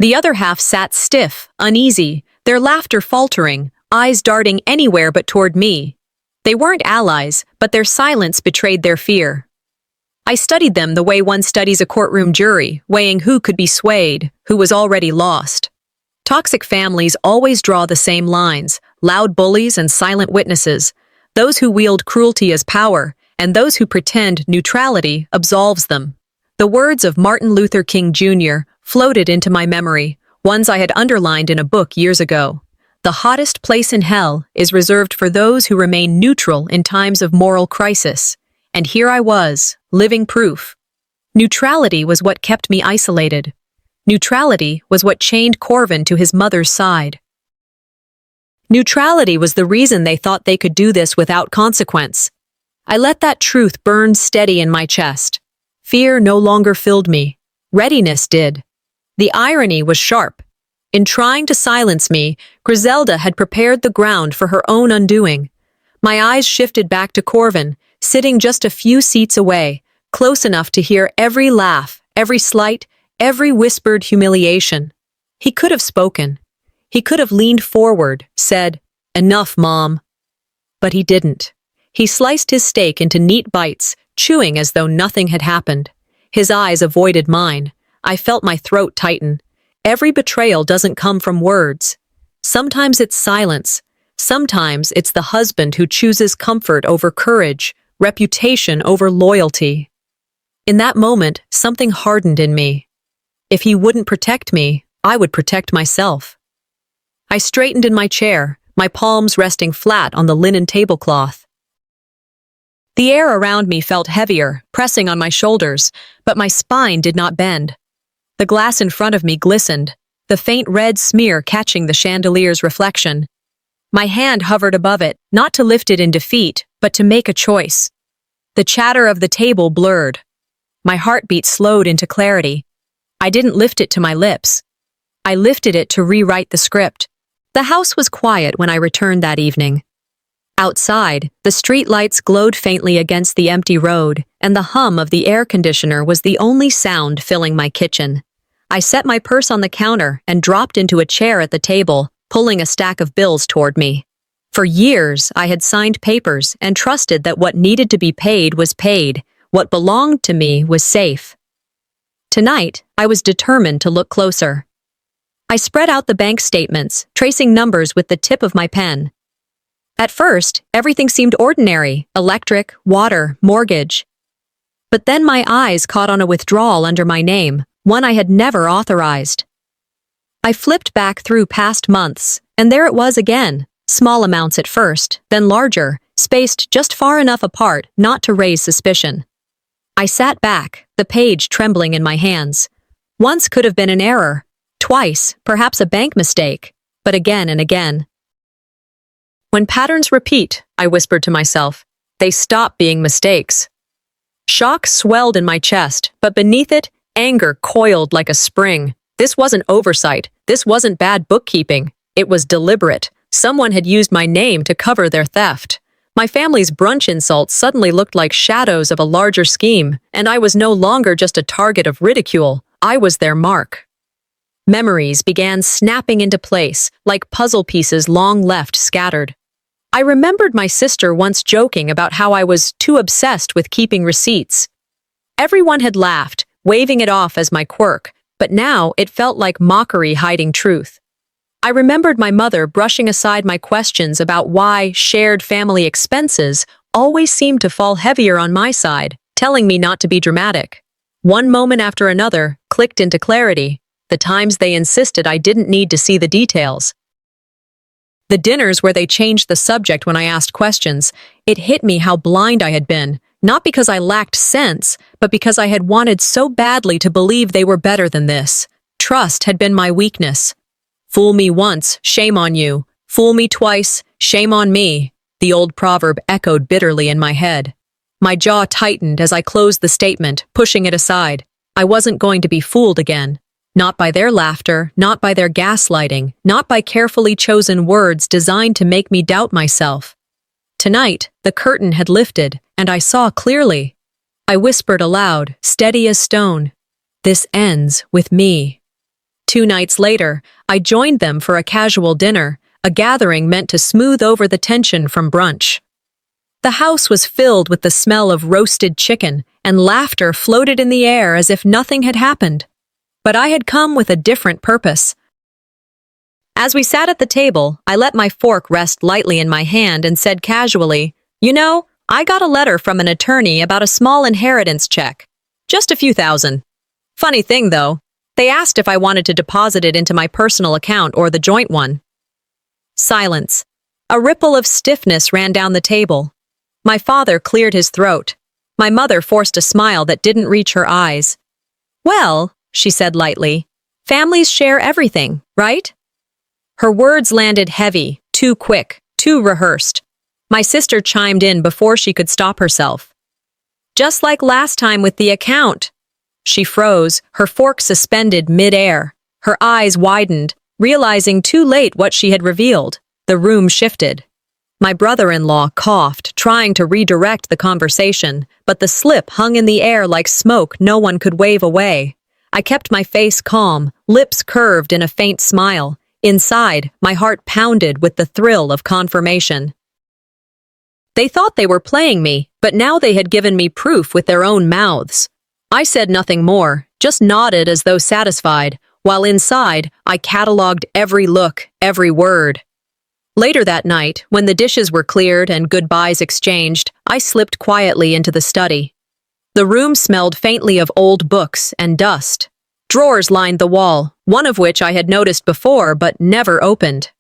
The other half sat stiff, uneasy, their laughter faltering, eyes darting anywhere but toward me. They weren't allies, but their silence betrayed their fear. I studied them the way one studies a courtroom jury, weighing who could be swayed, who was already lost. Toxic families always draw the same lines, loud bullies and silent witnesses, those who wield cruelty as power, and those who pretend neutrality absolves them. The words of Martin Luther King Jr. floated into my memory, ones I had underlined in a book years ago. The hottest place in hell is reserved for those who remain neutral in times of moral crisis. And here I was, living proof. Neutrality was what kept me isolated. Neutrality was what chained Corvin to his mother's side. Neutrality was the reason they thought they could do this without consequence. I let that truth burn steady in my chest. Fear no longer filled me. Readiness did. The irony was sharp. In trying to silence me, Griselda had prepared the ground for her own undoing. My eyes shifted back to Corvin, sitting just a few seats away, close enough to hear every laugh, every slight, every whispered humiliation. He could have spoken. He could have leaned forward, said, "Enough, Mom." But he didn't. He sliced his steak into neat bites, chewing as though nothing had happened. His eyes avoided mine. I felt my throat tighten. Every betrayal doesn't come from words. Sometimes it's silence. Sometimes it's the husband who chooses comfort over courage, reputation over loyalty. In that moment, something hardened in me. If he wouldn't protect me, I would protect myself. I straightened in my chair, my palms resting flat on the linen tablecloth. The air around me felt heavier, pressing on my shoulders, but my spine did not bend. The glass in front of me glistened, the faint red smear catching the chandelier's reflection. My hand hovered above it, not to lift it in defeat, but to make a choice. The chatter of the table blurred. My heartbeat slowed into clarity. I didn't lift it to my lips. I lifted it to rewrite the script. The house was quiet when I returned that evening. Outside, the streetlights glowed faintly against the empty road, and the hum of the air conditioner was the only sound filling my kitchen. I set my purse on the counter and dropped into a chair at the table, pulling a stack of bills toward me. For years, I had signed papers and trusted that what needed to be paid was paid, what belonged to me was safe. Tonight, I was determined to look closer. I spread out the bank statements, tracing numbers with the tip of my pen. At first, everything seemed ordinary: electric, water, mortgage. But then my eyes caught on a withdrawal under my name, one I had never authorized. I flipped back through past months, and there it was again, small amounts at first, then larger, spaced just far enough apart not to raise suspicion. I sat back, the page trembling in my hands. Once could have been an error, twice, perhaps a bank mistake, but again and again. When patterns repeat, I whispered to myself, they stop being mistakes. Shock swelled in my chest, but beneath it, anger coiled like a spring. This wasn't oversight. This wasn't bad bookkeeping. It was deliberate. Someone had used my name to cover their theft. My family's brunch insults suddenly looked like shadows of a larger scheme, and I was no longer just a target of ridicule. I was their mark. Memories began snapping into place, like puzzle pieces long left scattered. I remembered my sister once joking about how I was too obsessed with keeping receipts. Everyone had laughed, waving it off as my quirk, but now it felt like mockery hiding truth. I remembered my mother brushing aside my questions about why shared family expenses always seemed to fall heavier on my side, telling me not to be dramatic. One moment after another clicked into clarity, the times they insisted I didn't need to see the details. The dinners where they changed the subject when I asked questions, it hit me how blind I had been, not because I lacked sense, but because I had wanted so badly to believe they were better than this. Trust had been my weakness. Fool me once, shame on you. Fool me twice, shame on me, the old proverb echoed bitterly in my head. My jaw tightened as I closed the statement, pushing it aside. I wasn't going to be fooled again. Not by their laughter, not by their gaslighting, not by carefully chosen words designed to make me doubt myself. Tonight, the curtain had lifted, and I saw clearly. I whispered aloud, steady as stone, "This ends with me." 2 nights later, I joined them for a casual dinner, a gathering meant to smooth over the tension from brunch. The house was filled with the smell of roasted chicken, and laughter floated in the air as if nothing had happened. But I had come with a different purpose. As we sat at the table, I let my fork rest lightly in my hand and said casually, "You know, I got a letter from an attorney about a small inheritance check. Just a few thousand. Funny thing, though, they asked if I wanted to deposit it into my personal account or the joint one." Silence. A ripple of stiffness ran down the table. My father cleared his throat. My mother forced a smile that didn't reach her eyes. "Well," she said lightly, "families share everything, right?" Her words landed heavy, too quick, too rehearsed. My sister chimed in before she could stop herself. "Just like last time with the account." She froze, her fork suspended mid-air. Her eyes widened, realizing too late what she had revealed. The room shifted. My brother-in-law coughed, trying to redirect the conversation, but the slip hung in the air like smoke no one could wave away. I kept my face calm, lips curved in a faint smile. Inside, my heart pounded with the thrill of confirmation. They thought they were playing me, but now they had given me proof with their own mouths. I said nothing more, just nodded as though satisfied, while inside, I catalogued every look, every word. Later that night, when the dishes were cleared and goodbyes exchanged, I slipped quietly into the study. The room smelled faintly of old books and dust. Drawers lined the wall, one of which I had noticed before but never opened.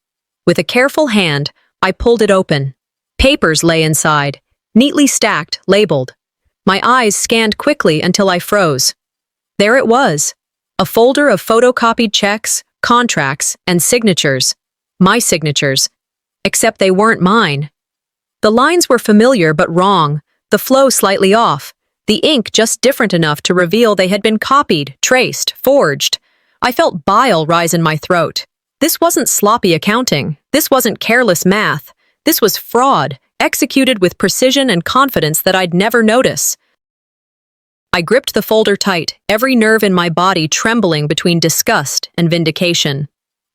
With a careful hand, I pulled it open. Papers lay inside, neatly stacked, labeled. My eyes scanned quickly until I froze. There it was, a folder of photocopied checks, contracts, and signatures. My signatures, except they weren't mine. The lines were familiar but wrong, the flow slightly off. The ink just different enough to reveal they had been copied, traced, forged. I felt bile rise in my throat. This wasn't sloppy accounting. This wasn't careless math. This was fraud, executed with precision and confidence that I'd never notice. I gripped the folder tight, every nerve in my body trembling between disgust and vindication.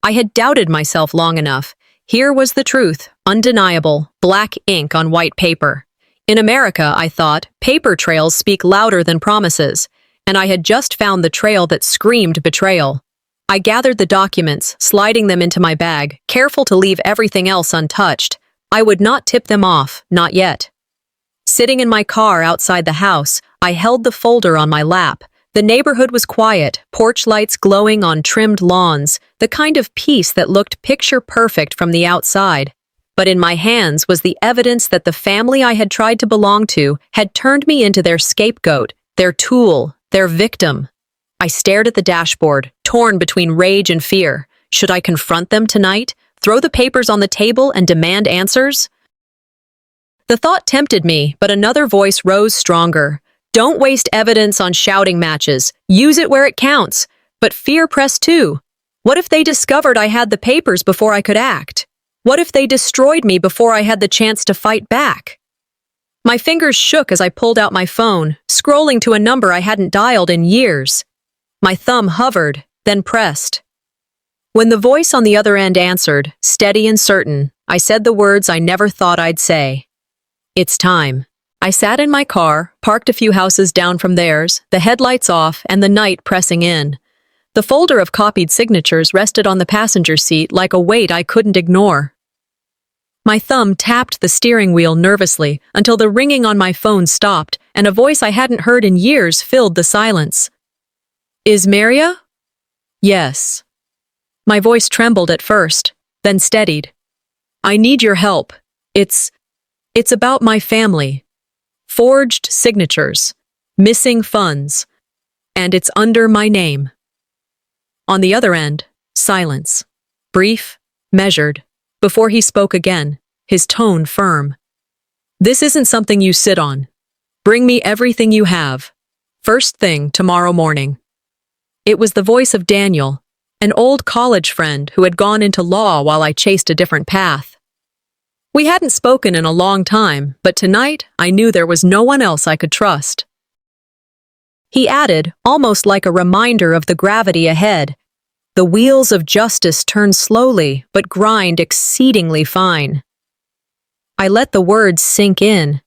I had doubted myself long enough. Here was the truth, undeniable, black ink on white paper. In America, I thought, paper trails speak louder than promises, and I had just found the trail that screamed betrayal. I gathered the documents, sliding them into my bag, careful to leave everything else untouched. I would not tip them off, not yet. Sitting in my car outside the house, I held the folder on my lap. The neighborhood was quiet, porch lights glowing on trimmed lawns, the kind of peace that looked picture-perfect from the outside. But in my hands was the evidence that the family I had tried to belong to had turned me into their scapegoat, their tool, their victim. I stared at the dashboard, torn between rage and fear. Should I confront them tonight? Throw the papers on the table and demand answers? The thought tempted me, but another voice rose stronger. Don't waste evidence on shouting matches. Use it where it counts. But fear pressed too. What if they discovered I had the papers before I could act? What if they destroyed me before I had the chance to fight back? My fingers shook as I pulled out my phone, scrolling to a number I hadn't dialed in years. My thumb hovered, then pressed. When the voice on the other end answered, steady and certain, I said the words I never thought I'd say. It's time. I sat in my car, parked a few houses down from theirs, the headlights off and the night pressing in. The folder of copied signatures rested on the passenger seat like a weight I couldn't ignore. My thumb tapped the steering wheel nervously until the ringing on my phone stopped and a voice I hadn't heard in years filled the silence. Is Maria? Yes. My voice trembled at first, then steadied. I need your help. It's about my family. Forged signatures, missing funds, and it's under my name. On the other end, silence. Brief, measured. Before he spoke again, his tone firm. This isn't something you sit on. Bring me everything you have. First thing tomorrow morning. It was the voice of Daniel, an old college friend who had gone into law while I chased a different path. We hadn't spoken in a long time, but tonight I knew there was no one else I could trust. He added, almost like a reminder of the gravity ahead, the wheels of justice turn slowly, but grind exceedingly fine. I let the words sink in.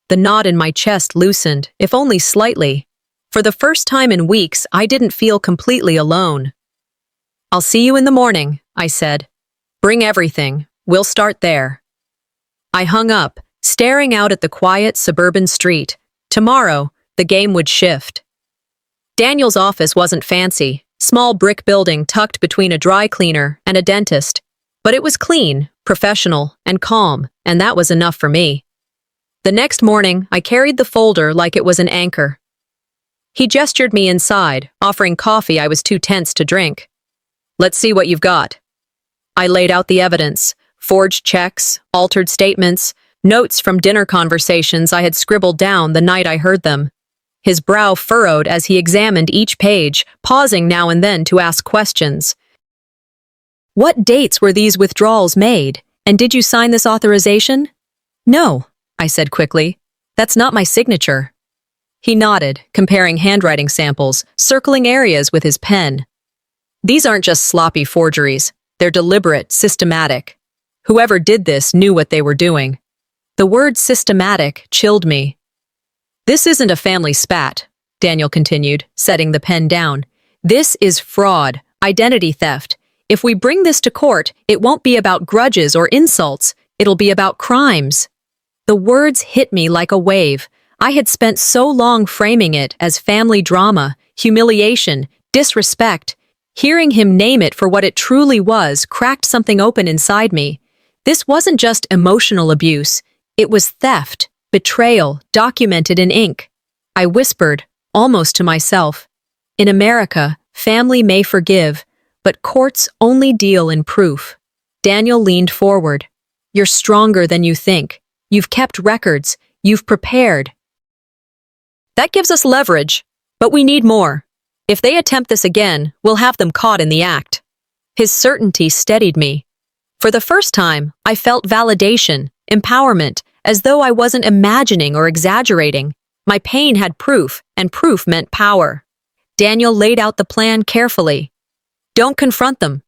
The knot in my chest loosened, if only slightly. For the first time in weeks, I didn't feel completely alone. I'll see you in the morning, I said. Bring everything. We'll start there. I hung up, staring out at the quiet suburban street. Tomorrow, the game would shift. Daniel's office wasn't fancy, small brick building tucked between a dry cleaner and a dentist. But it was clean, professional, and calm, and that was enough for me. The next morning, I carried the folder like it was an anchor. He gestured me inside, offering coffee I was too tense to drink. Let's see what you've got. I laid out the evidence. Forged checks, altered statements, notes from dinner conversations I had scribbled down the night I heard them. His brow furrowed as he examined each page, pausing now and then to ask questions. What dates were these withdrawals made, and did you sign this authorization? No, I said quickly. That's not my signature. He nodded, comparing handwriting samples, circling areas with his pen. These aren't just sloppy forgeries. They're deliberate, systematic. Whoever did this knew what they were doing. The word systematic chilled me. This isn't a family spat, Daniel continued, setting the pen down. This is fraud, identity theft. If we bring this to court, it won't be about grudges or insults. It'll be about crimes. The words hit me like a wave. I had spent so long framing it as family drama, humiliation, disrespect. Hearing him name it for what it truly was cracked something open inside me. This wasn't just emotional abuse. It was theft, betrayal, documented in ink. I whispered, almost to myself. In America, family may forgive, but courts only deal in proof. Daniel leaned forward. You're stronger than you think. You've kept records. You've prepared. That gives us leverage, but we need more. If they attempt this again, we'll have them caught in the act. His certainty steadied me. For the first time, I felt validation, empowerment, as though I wasn't imagining or exaggerating. My pain had proof, and proof meant power. Daniel laid out the plan carefully. Don't confront them.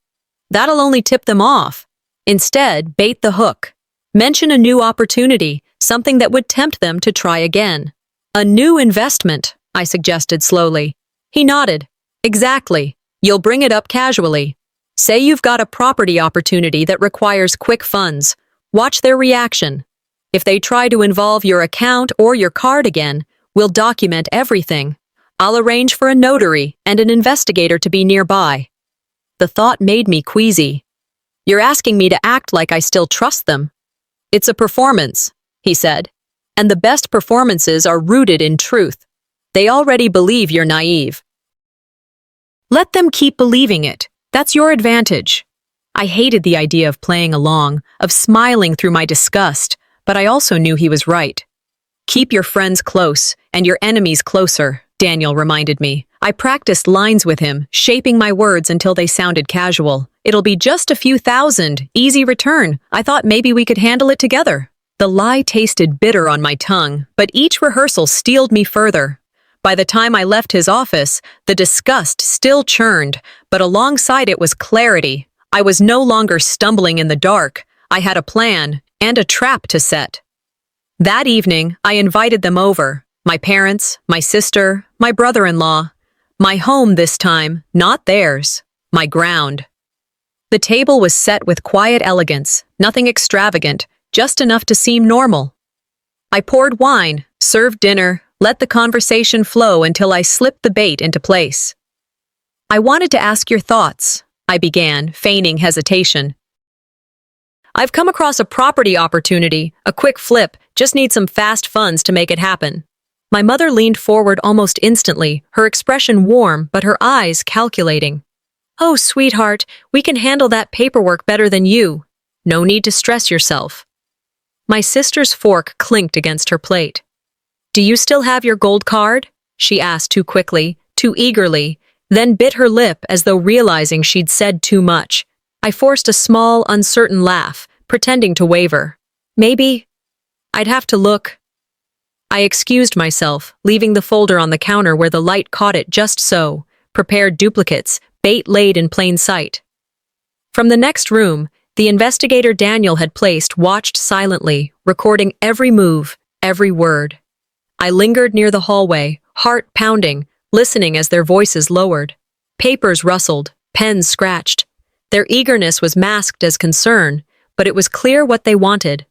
That'll only tip them off. Instead, bait the hook. Mention a new opportunity, something that would tempt them to try again. A new investment, I suggested slowly. He nodded. Exactly. You'll bring it up casually. Say you've got a property opportunity that requires quick funds. Watch their reaction. If they try to involve your account or your card again, we'll document everything. I'll arrange for a notary and an investigator to be nearby. The thought made me queasy. You're asking me to act like I still trust them. It's a performance, he said. And the best performances are rooted in truth. They already believe you're naive. Let them keep believing it. That's your advantage. I hated the idea of playing along, of smiling through my disgust, but I also knew he was right. Keep your friends close and your enemies closer, Daniel reminded me. I practiced lines with him, shaping my words until they sounded casual. It'll be just a few thousand, easy return. I thought maybe we could handle it together. The lie tasted bitter on my tongue, but each rehearsal steeled me further. By the time I left his office, the disgust still churned, but alongside it was clarity. I was no longer stumbling in the dark. I had a plan and a trap to set. That evening, I invited them over. My parents, my sister, my brother-in-law. My home this time, not theirs. My ground. The table was set with quiet elegance, nothing extravagant, just enough to seem normal. I poured wine, served dinner, let the conversation flow until I slipped the bait into place. I wanted to ask your thoughts, I began, feigning hesitation. I've come across a property opportunity, a quick flip, just need some fast funds to make it happen. My mother leaned forward almost instantly, her expression warm but her eyes calculating. Oh, sweetheart, we can handle that paperwork better than you. No need to stress yourself. My sister's fork clinked against her plate. Do you still have your gold card? She asked too quickly, too eagerly, then bit her lip as though realizing she'd said too much. I forced a small, uncertain laugh, pretending to waver. Maybe I'd have to look. I excused myself, leaving the folder on the counter where the light caught it just so, prepared duplicates, bait laid in plain sight. From the next room, the investigator Daniel had placed watched silently, recording every move, every word. I lingered near the hallway, heart pounding, listening as their voices lowered. Papers rustled, pens scratched. Their eagerness was masked as concern, but it was clear what they wanted.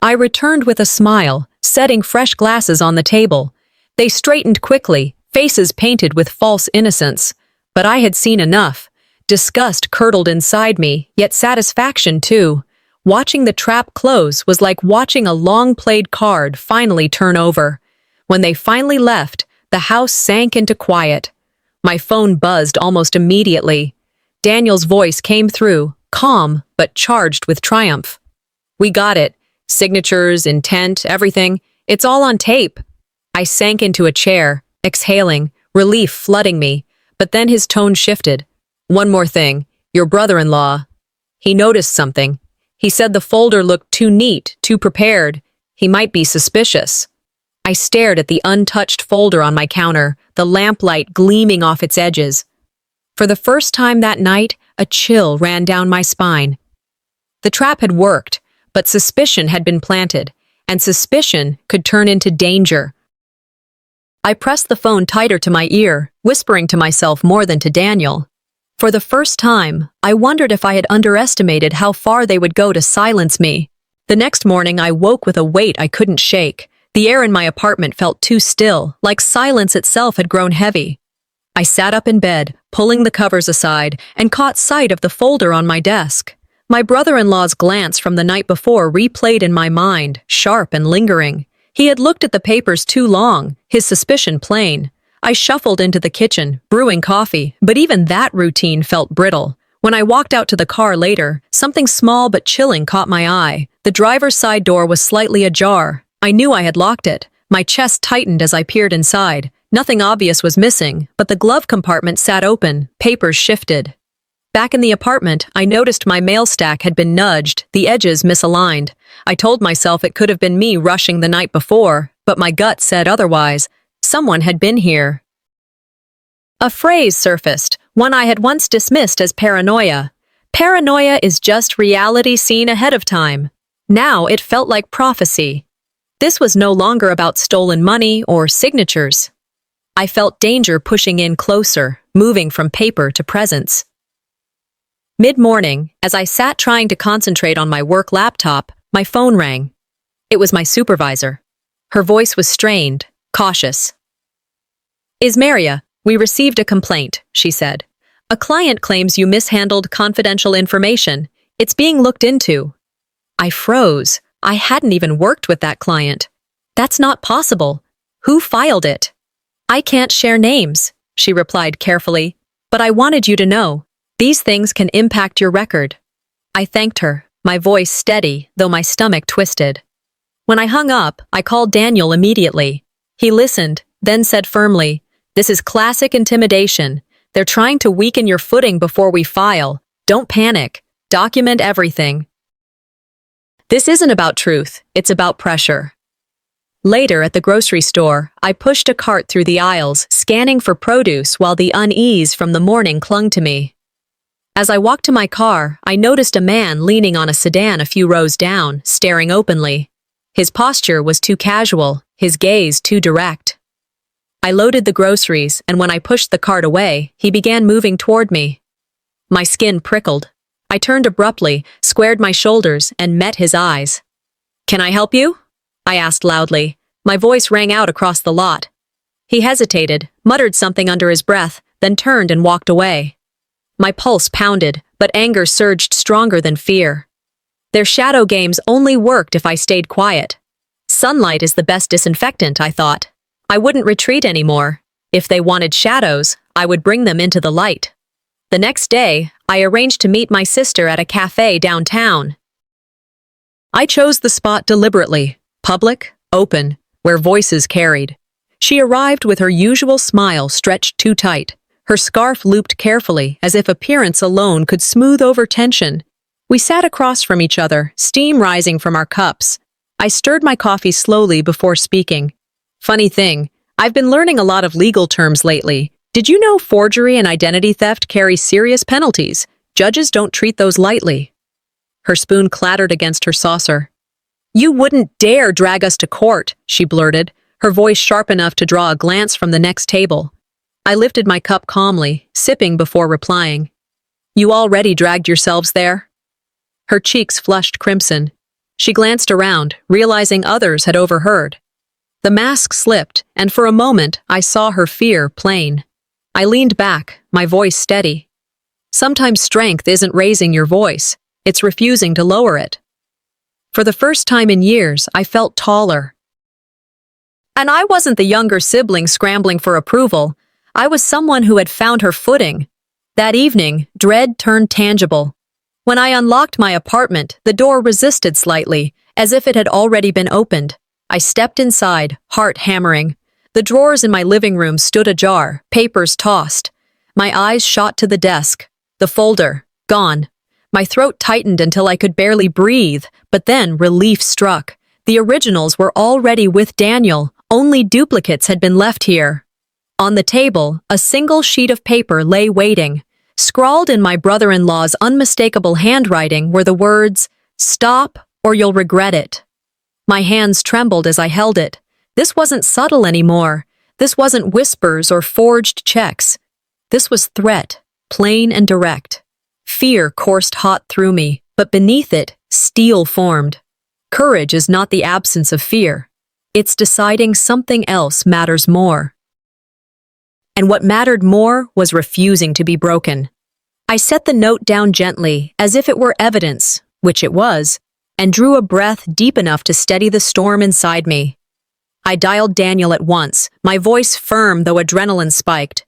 I returned with a smile, setting fresh glasses on the table. They straightened quickly, faces painted with false innocence. But I had seen enough. Disgust curdled inside me, yet satisfaction too. Watching the trap close was like watching a long-played card finally turn over. When they finally left, the house sank into quiet. My phone buzzed almost immediately. Daniel's voice came through, calm but charged with triumph. We got it. Signatures, intent, everything. It's all on tape. I sank into a chair, exhaling, relief flooding me. But then his tone shifted. One more thing. Your brother-in-law. He noticed something. He said the folder looked too neat, too prepared. He might be suspicious. I stared at the untouched folder on my counter, the lamplight gleaming off its edges. For the first time that night, a chill ran down my spine. The trap had worked, but suspicion had been planted, and suspicion could turn into danger. I pressed the phone tighter to my ear, whispering to myself more than to Daniel. For the first time, I wondered if I had underestimated how far they would go to silence me. The next morning, I woke with a weight I couldn't shake. The air in my apartment felt too still, like silence itself had grown heavy. I sat up in bed, pulling the covers aside, and caught sight of the folder on my desk. My brother-in-law's glance from the night before replayed in my mind, sharp and lingering. He had looked at the papers too long, his suspicion plain. I shuffled into the kitchen, brewing coffee, but even that routine felt brittle. When I walked out to the car later, something small but chilling caught my eye. The driver's side door was slightly ajar. I knew I had locked it. My chest tightened as I peered inside. Nothing obvious was missing, but the glove compartment sat open, papers shifted. Back in the apartment, I noticed my mail stack had been nudged, the edges misaligned. I told myself it could have been me rushing the night before, but my gut said otherwise. Someone had been here. A phrase surfaced, one I had once dismissed as paranoia. Paranoia is just reality seen ahead of time. Now it felt like prophecy. This was no longer about stolen money or signatures. I felt danger pushing in closer, moving from paper to presence. Mid-morning, as I sat trying to concentrate on my work laptop, my phone rang. It was my supervisor. Her voice was strained, cautious. "Ismaria, we received a complaint," she said. "A client claims you mishandled confidential information. It's being looked into." I froze. I hadn't even worked with that client. "That's not possible. Who filed it?" "I can't share names," she replied carefully, "but I wanted you to know. These things can impact your record." I thanked her, my voice steady, though my stomach twisted. When I hung up, I called Daniel immediately. He listened, then said firmly, "This is classic intimidation. They're trying to weaken your footing before we file. Don't panic. Document everything." This isn't about truth, it's about pressure. Later, at the grocery store, I pushed a cart through the aisles, scanning for produce while the unease from the morning clung to me. As I walked to my car, I noticed a man leaning on a sedan a few rows down, staring openly. His posture was too casual, his gaze too direct. I loaded the groceries, and when I pushed the cart away, he began moving toward me. My skin prickled. I turned abruptly, squared my shoulders, and met his eyes. "Can I help you?" I asked loudly. My voice rang out across the lot. He hesitated, muttered something under his breath, then turned and walked away. My pulse pounded, but anger surged stronger than fear. Their shadow games only worked if I stayed quiet. Sunlight is the best disinfectant, I thought. I wouldn't retreat anymore. If they wanted shadows, I would bring them into the light. The next day, I arranged to meet my sister at a cafe downtown. I chose the spot deliberately, public, open, where voices carried. She arrived with her usual smile stretched too tight, her scarf looped carefully as if appearance alone could smooth over tension. We sat across from each other, steam rising from our cups. I stirred my coffee slowly before speaking. "Funny thing, I've been learning a lot of legal terms lately. Did you know forgery and identity theft carry serious penalties? Judges don't treat those lightly." Her spoon clattered against her saucer. "You wouldn't dare drag us to court," she blurted, her voice sharp enough to draw a glance from the next table. I lifted my cup calmly, sipping before replying. "You already dragged yourselves there?" Her cheeks flushed crimson. She glanced around, realizing others had overheard. The mask slipped, and for a moment I saw her fear plain. I leaned back, my voice steady. Sometimes strength isn't raising your voice, it's refusing to lower it. For the first time in years, I felt taller. And I wasn't the younger sibling scrambling for approval. I was someone who had found her footing. That evening, dread turned tangible. When I unlocked my apartment, the door resisted slightly, as if it had already been opened. I stepped inside, heart hammering. The drawers in my living room stood ajar, papers tossed. My eyes shot to the desk. The folder, gone. My throat tightened until I could barely breathe, but then relief struck. The originals were already with Daniel, only duplicates had been left here. On the table, a single sheet of paper lay waiting. Scrawled in my brother-in-law's unmistakable handwriting were the words, "Stop, or you'll regret it." My hands trembled as I held it. This wasn't subtle anymore. This wasn't whispers or forged checks. This was threat, plain and direct. Fear coursed hot through me, but beneath it, steel formed. Courage is not the absence of fear. It's deciding something else matters more. And what mattered more was refusing to be broken. I set the note down gently, as if it were evidence, which it was, and drew a breath deep enough to steady the storm inside me. I dialed Daniel at once, my voice firm though adrenaline spiked.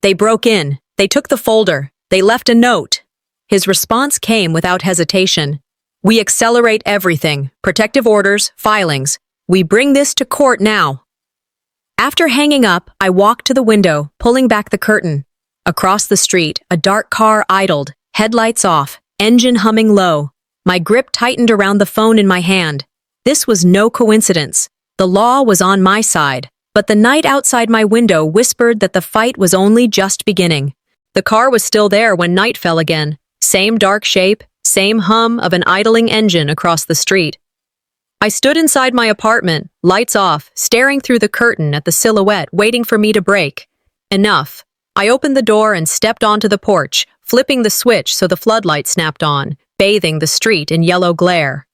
"They broke in. They took the folder. They left a note." His response came without hesitation. "We accelerate everything. Protective orders, filings. We bring this to court now." After hanging up, I walked to the window, pulling back the curtain. Across the street, a dark car idled, Headlights off, engine humming low. My grip tightened around the phone in my hand. This was no coincidence. The law was on my side, but the night outside my window whispered that the fight was only just beginning. The car was still there when night fell again. Same dark shape, same hum of an idling engine across the street. I stood inside my apartment, lights off, staring through the curtain at the silhouette, waiting for me to break. Enough. I opened the door and stepped onto the porch, flipping the switch so the floodlight snapped on, bathing the street in yellow glare.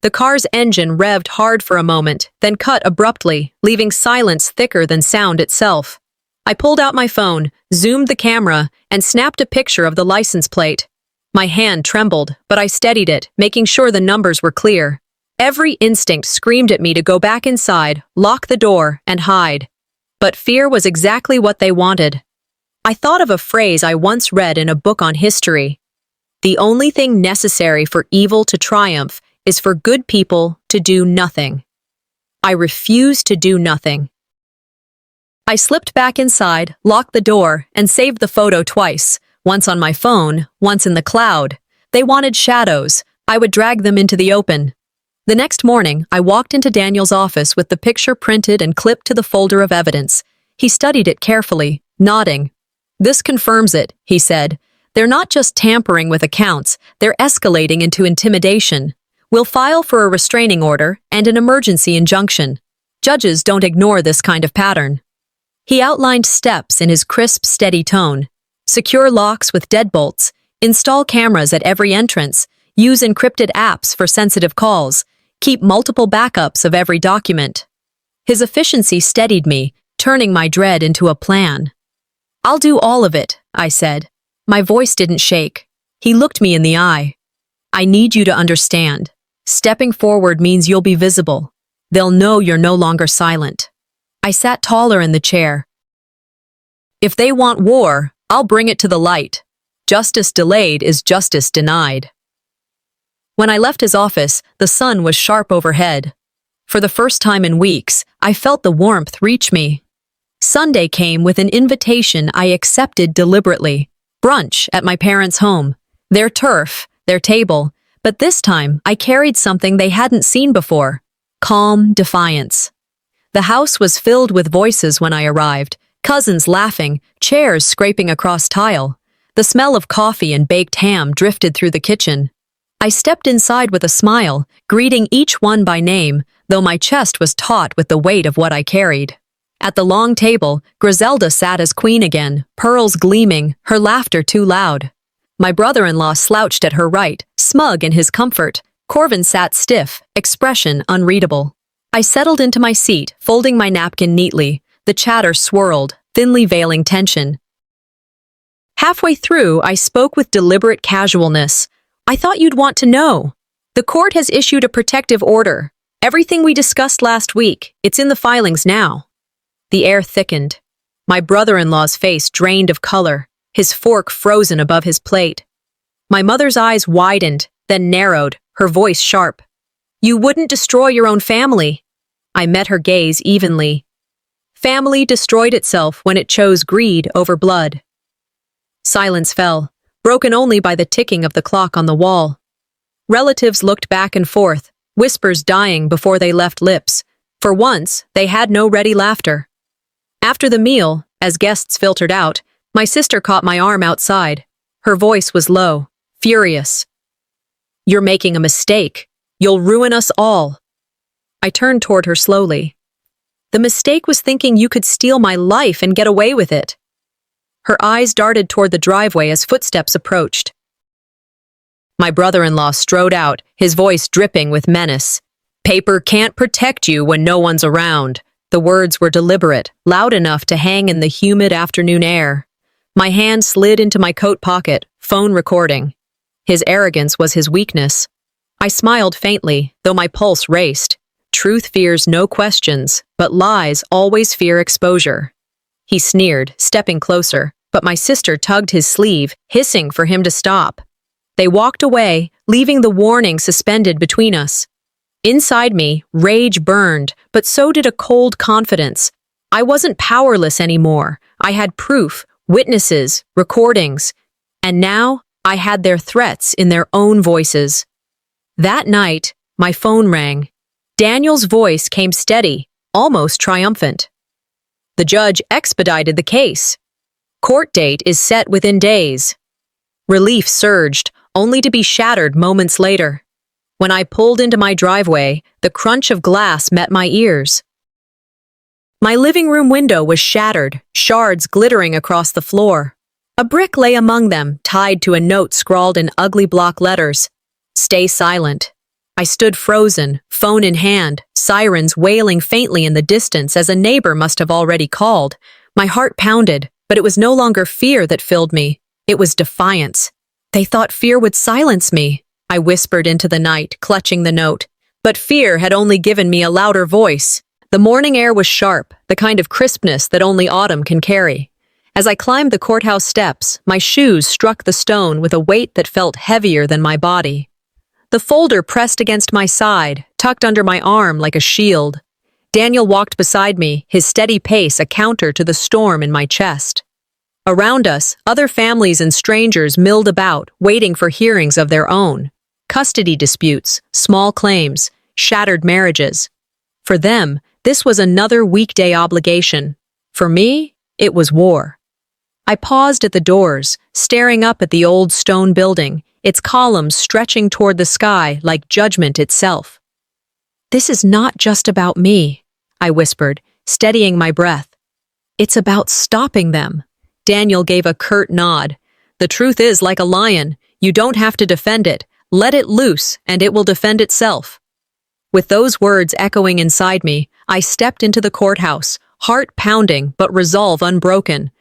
The car's engine revved hard for a moment, then cut abruptly, leaving silence thicker than sound itself. I pulled out my phone, zoomed the camera, and snapped a picture of the license plate. My hand trembled, but I steadied it, making sure the numbers were clear. Every instinct screamed at me to go back inside, lock the door, and hide. But fear was exactly what they wanted. I thought of a phrase I once read in a book on history. The only thing necessary for evil to triumph is for good people to do nothing. I refused to do nothing. I slipped back inside, locked the door, and saved the photo twice, once on my phone, once in the cloud. They wanted shadows. I would drag them into the open. The next morning, I walked into Daniel's office with the picture printed and clipped to the folder of evidence. He studied it carefully, nodding. "This confirms it," he said. "They're not just tampering with accounts, they're escalating into intimidation. We'll file for a restraining order and an emergency injunction. Judges don't ignore this kind of pattern." He outlined steps in his crisp, steady tone. Secure locks with deadbolts, install cameras at every entrance, use encrypted apps for sensitive calls, keep multiple backups of every document. His efficiency steadied me, turning my dread into a plan. "I'll do all of it," I said. My voice didn't shake. He looked me in the eye. "I need you to understand. Stepping forward means you'll be visible. They'll know you're no longer silent." I sat taller in the chair. "If they want war, I'll bring it to the light. Justice delayed is justice denied." When I left his office, the sun was sharp overhead. For the first time in weeks, I felt the warmth reach me. Sunday came with an invitation I accepted deliberately. Brunch at my parents' home. Their turf, their table, but this time I carried something they hadn't seen before. Calm defiance. The house was filled with voices when I arrived, cousins laughing, chairs scraping across tile. The smell of coffee and baked ham drifted through the kitchen. I stepped inside with a smile, greeting each one by name, though my chest was taut with the weight of what I carried. At the long table, Griselda sat as queen again, pearls gleaming, her laughter too loud. My brother-in-law slouched at her right, smug in his comfort. Corvin sat stiff, expression unreadable. I settled into my seat, folding my napkin neatly. The chatter swirled, thinly veiling tension. Halfway through, I spoke with deliberate casualness. "I thought you'd want to know. The court has issued a protective order. Everything we discussed last week, it's in the filings now." The air thickened. My brother-in-law's face drained of color, his fork frozen above his plate. My mother's eyes widened, then narrowed, her voice sharp. "You wouldn't destroy your own family." I met her gaze evenly. Family destroyed itself when it chose greed over blood. Silence fell, broken only by the ticking of the clock on the wall. Relatives looked back and forth, whispers dying before they left lips. For once, they had no ready laughter. After the meal, as guests filtered out, my sister caught my arm outside. Her voice was low, furious. "You're making a mistake. You'll ruin us all." I turned toward her slowly. "The mistake was thinking you could steal my life and get away with it." Her eyes darted toward the driveway as footsteps approached. My brother-in-law strode out, his voice dripping with menace. "Paper can't protect you when no one's around." The words were deliberate, loud enough to hang in the humid afternoon air. My hand slid into my coat pocket, phone recording. His arrogance was his weakness. I smiled faintly, though my pulse raced. Truth fears no questions, but lies always fear exposure. He sneered, stepping closer, but my sister tugged his sleeve, hissing for him to stop. They walked away, leaving the warning suspended between us. Inside me, rage burned, but so did a cold confidence. I wasn't powerless anymore. I had proof, witnesses, recordings. And now, I had their threats in their own voices. That night, my phone rang. Daniel's voice came steady, almost triumphant. The judge expedited the case. Court date is set within days. Relief surged, only to be shattered moments later. When I pulled into my driveway, the crunch of glass met my ears. My living room window was shattered, shards glittering across the floor. A brick lay among them, tied to a note scrawled in ugly block letters. "Stay silent." I stood frozen, phone in hand, sirens wailing faintly in the distance as a neighbor must have already called. My heart pounded, but it was no longer fear that filled me. It was defiance. They thought fear would silence me, I whispered into the night, clutching the note. But fear had only given me a louder voice. The morning air was sharp, the kind of crispness that only autumn can carry. As I climbed the courthouse steps, my shoes struck the stone with a weight that felt heavier than my body. The folder pressed against my side, tucked under my arm like a shield. Daniel walked beside me, his steady pace a counter to the storm in my chest. Around us, other families and strangers milled about, waiting for hearings of their own. Custody disputes, small claims, shattered marriages. For them, this was another weekday obligation. For me, it was war. I paused at the doors, staring up at the old stone building, its columns stretching toward the sky like judgment itself. "This is not just about me," I whispered, steadying my breath. "It's about stopping them." Daniel gave a curt nod. "The truth is like a lion. You don't have to defend it. Let it loose, and it will defend itself." With those words echoing inside me, I stepped into the courthouse, heart pounding but resolve unbroken.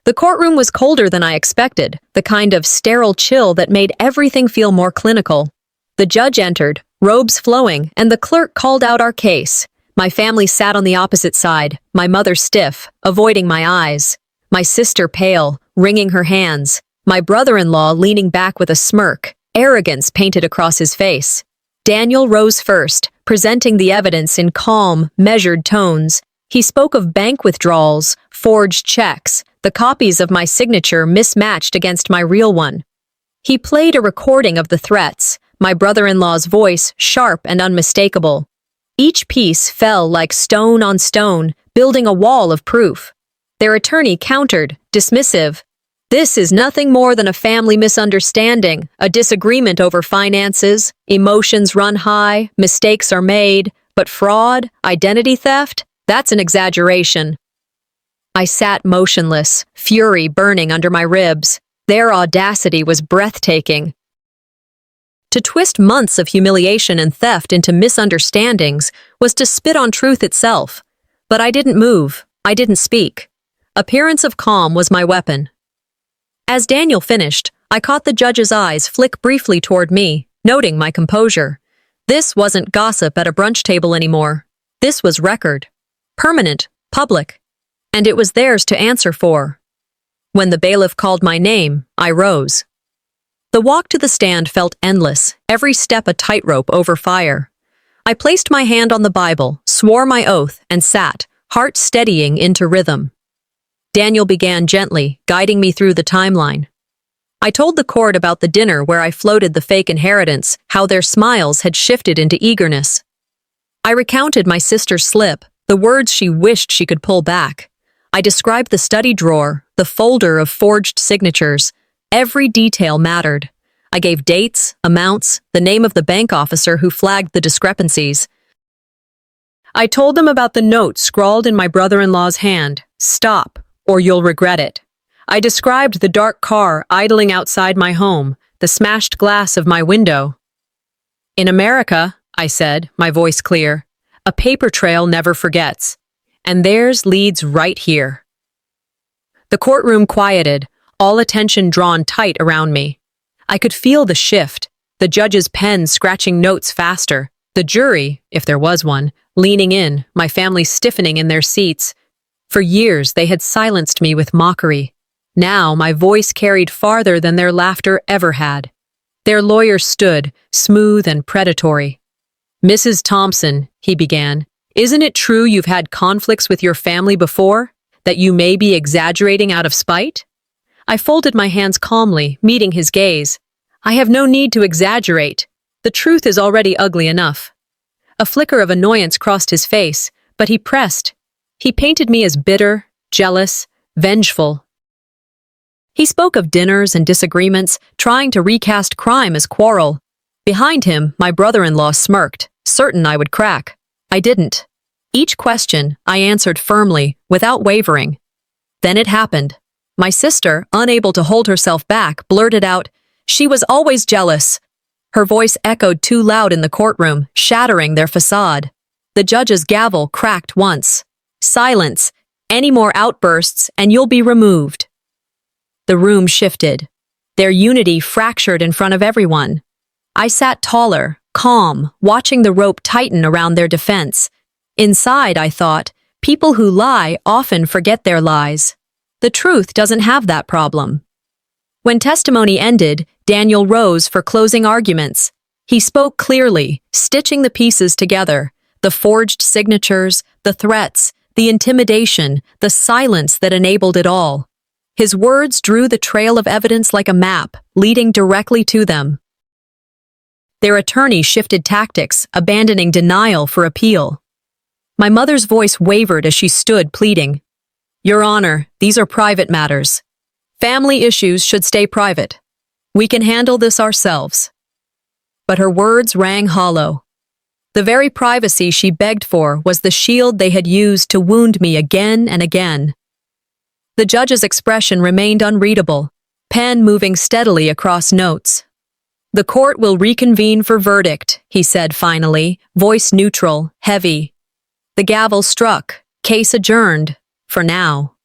The courtroom was colder than I expected, the kind of sterile chill that made everything feel more clinical. The judge entered, robes flowing, and the clerk called out our case. My family sat on the opposite side, my mother stiff, avoiding my eyes. My sister pale, wringing her hands. My brother-in-law leaning back with a smirk, arrogance painted across his face. Daniel rose first, presenting the evidence in calm, measured tones. He spoke of bank withdrawals, forged checks, the copies of my signature mismatched against my real one. He played a recording of the threats, my brother-in-law's voice sharp and unmistakable. Each piece fell like stone on stone, building a wall of proof. Their attorney countered, dismissive. "This is nothing more than a family misunderstanding, a disagreement over finances. Emotions run high, mistakes are made, but fraud, identity theft, that's an exaggeration." I sat motionless, fury burning under my ribs. Their audacity was breathtaking. To twist months of humiliation and theft into misunderstandings was to spit on truth itself. But I didn't move. I didn't speak. Appearance of calm was my weapon. As Daniel finished, I caught the judge's eyes flick briefly toward me, noting my composure. This wasn't gossip at a brunch table anymore. This was record. Permanent, public. And it was theirs to answer for. When the bailiff called my name, I rose. The walk to the stand felt endless, every step a tightrope over fire. I placed my hand on the Bible, swore my oath, and sat, heart steadying into rhythm. Daniel began gently, guiding me through the timeline. I told the court about the dinner where I floated the fake inheritance, how their smiles had shifted into eagerness. I recounted my sister's slip, the words she wished she could pull back. I described the study drawer, the folder of forged signatures. Every detail mattered. I gave dates, amounts, the name of the bank officer who flagged the discrepancies. I told them about the note scrawled in my brother-in-law's hand, "Stop, or you'll regret it." I described the dark car idling outside my home, the smashed glass of my window. "In America," I said, my voice clear, "a paper trail never forgets. And theirs leads right here." The courtroom quieted, all attention drawn tight around me. I could feel the shift, the judge's pen scratching notes faster, the jury, if there was one, leaning in, my family stiffening in their seats. For years, they had silenced me with mockery. Now, my voice carried farther than their laughter ever had. Their lawyer stood, smooth and predatory. "Mrs. Thompson," he began, "isn't it true you've had conflicts with your family before? That you may be exaggerating out of spite?" I folded my hands calmly, meeting his gaze. I have no need to exaggerate. The truth is already ugly enough. A flicker of annoyance crossed his face, but he pressed. He painted me as bitter, jealous, vengeful. He spoke of dinners and disagreements, trying to recast crime as quarrel. Behind him, my brother-in-law smirked, certain I would crack. I didn't. Each question, I answered firmly, without wavering. Then it happened. My sister, unable to hold herself back, blurted out, "She was always jealous." Her voice echoed too loud in the courtroom, shattering their facade. The judge's gavel cracked once. "Silence. Any more outbursts, and you'll be removed." The room shifted. Their unity fractured in front of everyone. I sat taller, calm, watching the rope tighten around their defense. Inside, I thought, people who lie often forget their lies. The truth doesn't have that problem. When testimony ended, Daniel rose for closing arguments. He spoke clearly, stitching the pieces together, the forged signatures, the threats, the intimidation, the silence that enabled it all. His words drew the trail of evidence like a map, leading directly to them. Their attorney shifted tactics, abandoning denial for appeal. My mother's voice wavered as she stood pleading. "Your Honor, these are private matters. Family issues should stay private. We can handle this ourselves." But her words rang hollow. The very privacy she begged for was the shield they had used to wound me again and again. The judge's expression remained unreadable, pen moving steadily across notes. "The court will reconvene for verdict," he said finally, voice neutral, heavy. The gavel struck, case adjourned, for now.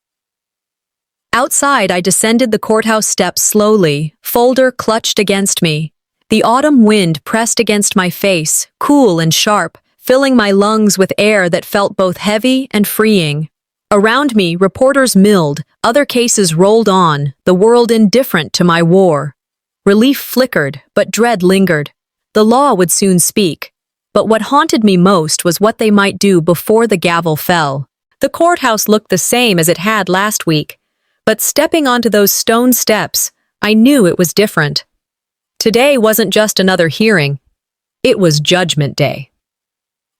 Outside, I descended the courthouse steps slowly, folder clutched against me. The autumn wind pressed against my face, cool and sharp, filling my lungs with air that felt both heavy and freeing. Around me, reporters milled, other cases rolled on, the world indifferent to my war. Relief flickered, but dread lingered. The law would soon speak. But what haunted me most was what they might do before the gavel fell. The courthouse looked the same as it had last week, but stepping onto those stone steps, I knew it was different. Today wasn't just another hearing. It was Judgment Day.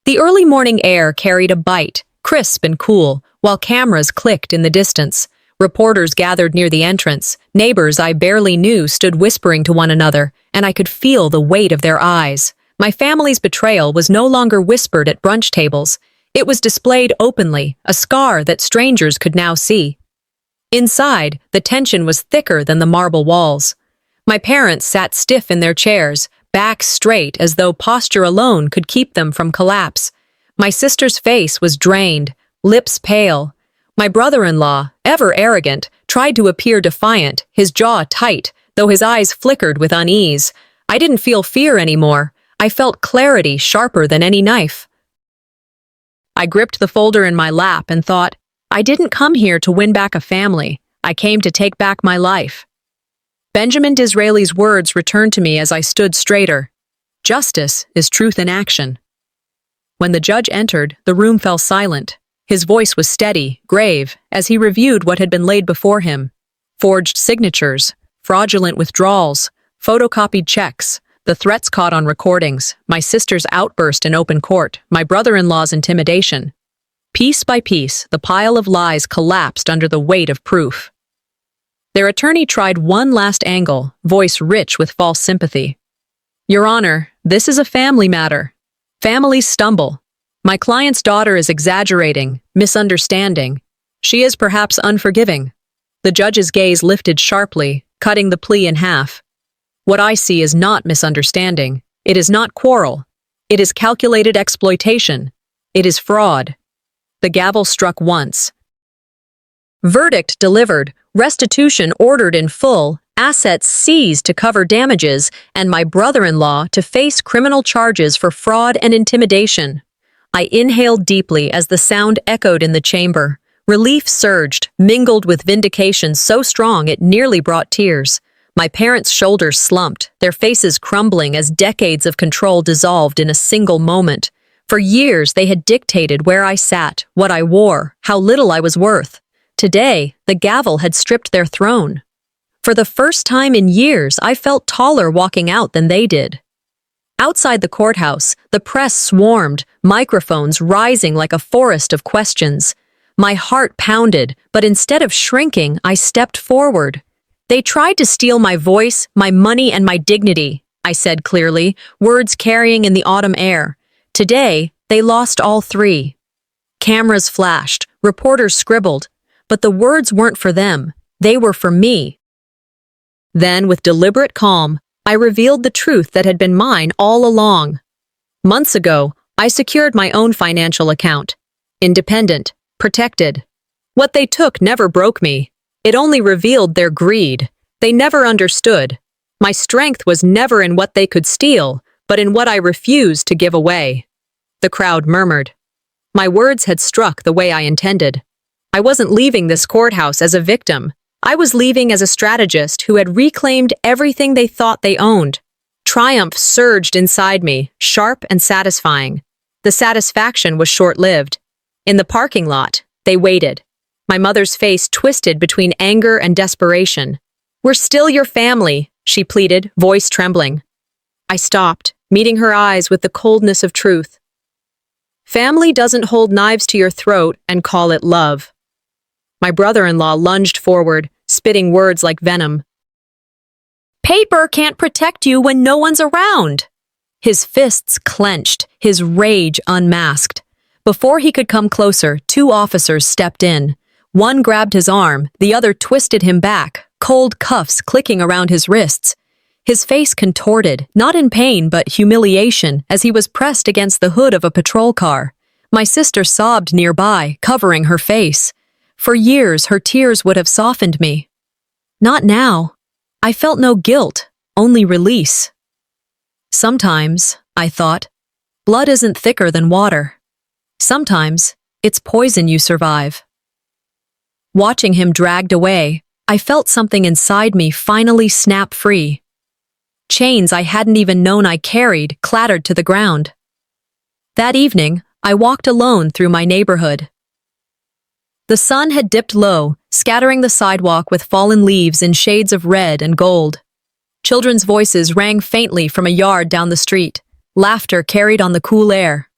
The early morning air carried a bite, crisp and cool, while cameras clicked in the distance. Reporters gathered near the entrance. Neighbors I barely knew stood whispering to one another, and I could feel the weight of their eyes. My family's betrayal was no longer whispered at brunch tables. It was displayed openly, a scar that strangers could now see. Inside, the tension was thicker than the marble walls. My parents sat stiff in their chairs, backs straight as though posture alone could keep them from collapse. My sister's face was drained, lips pale. My brother-in-law, ever arrogant, tried to appear defiant, his jaw tight, though his eyes flickered with unease. I didn't feel fear anymore. I felt clarity sharper than any knife. I gripped the folder in my lap and thought, I didn't come here to win back a family. I came to take back my life. Benjamin Disraeli's words returned to me as I stood straighter. Justice is truth in action. When the judge entered, the room fell silent. His voice was steady, grave, as he reviewed what had been laid before him. Forged signatures, fraudulent withdrawals, photocopied checks, the threats caught on recordings, my sister's outburst in open court, my brother-in-law's intimidation. Piece by piece, the pile of lies collapsed under the weight of proof. Their attorney tried one last angle, voice rich with false sympathy. "Your Honor, this is a family matter. Families stumble. My client's daughter is exaggerating, misunderstanding. She is perhaps unforgiving." The judge's gaze lifted sharply, cutting the plea in half. "What I see is not misunderstanding. It is not quarrel. It is calculated exploitation. It is fraud." The gavel struck once. Verdict delivered, restitution ordered in full, assets seized to cover damages, and my brother-in-law to face criminal charges for fraud and intimidation. I inhaled deeply as the sound echoed in the chamber. Relief surged, mingled with vindication so strong it nearly brought tears. My parents' shoulders slumped, their faces crumbling as decades of control dissolved in a single moment. For years, they had dictated where I sat, what I wore, how little I was worth. Today, the gavel had stripped their throne. For the first time in years, I felt taller walking out than they did. Outside the courthouse, the press swarmed, microphones rising like a forest of questions. My heart pounded, but instead of shrinking, I stepped forward. They tried to steal my voice, my money, and my dignity, I said clearly, words carrying in the autumn air. Today, they lost all three. Cameras flashed, reporters scribbled, but the words weren't for them. They were for me. Then, with deliberate calm, I revealed the truth that had been mine all along. Months ago, I secured my own financial account. Independent, protected. What they took never broke me. It only revealed their greed. They never understood. My strength was never in what they could steal, but in what I refused to give away. The crowd murmured. My words had struck the way I intended. I wasn't leaving this courthouse as a victim. I was leaving as a strategist who had reclaimed everything they thought they owned. Triumph surged inside me, sharp and satisfying. The satisfaction was short-lived. In the parking lot, they waited. My mother's face twisted between anger and desperation. "We're still your family," she pleaded, voice trembling. I stopped, meeting her eyes with the coldness of truth. Family doesn't hold knives to your throat and call it love. My brother-in-law lunged forward, spitting words like venom. "Paper can't protect you when no one's around." His fists clenched, his rage unmasked. Before he could come closer, two officers stepped in. One grabbed his arm, the other twisted him back, cold cuffs clicking around his wrists. His face contorted, not in pain but humiliation, as he was pressed against the hood of a patrol car. My sister sobbed nearby, covering her face. For years, her tears would have softened me. Not now. I felt no guilt, only release. Sometimes, I thought, blood isn't thicker than water. Sometimes, it's poison you survive. Watching him dragged away, I felt something inside me finally snap free. Chains I hadn't even known I carried clattered to the ground. That evening, I walked alone through my neighborhood. The sun had dipped low, scattering the sidewalk with fallen leaves in shades of red and gold. Children's voices rang faintly from a yard down the street. Laughter carried on the cool air.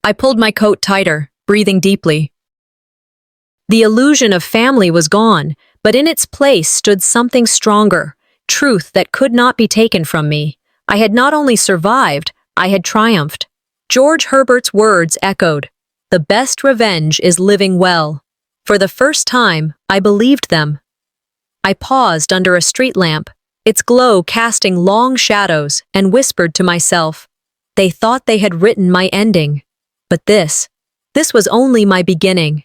I pulled my coat tighter, breathing deeply. The illusion of family was gone, but in its place stood something stronger, truth that could not be taken from me. I had not only survived, I had triumphed. George Herbert's words echoed. The best revenge is living well. For the first time, I believed them. I paused under a street lamp, its glow casting long shadows, and whispered to myself. They thought they had written my ending. But this was only my beginning.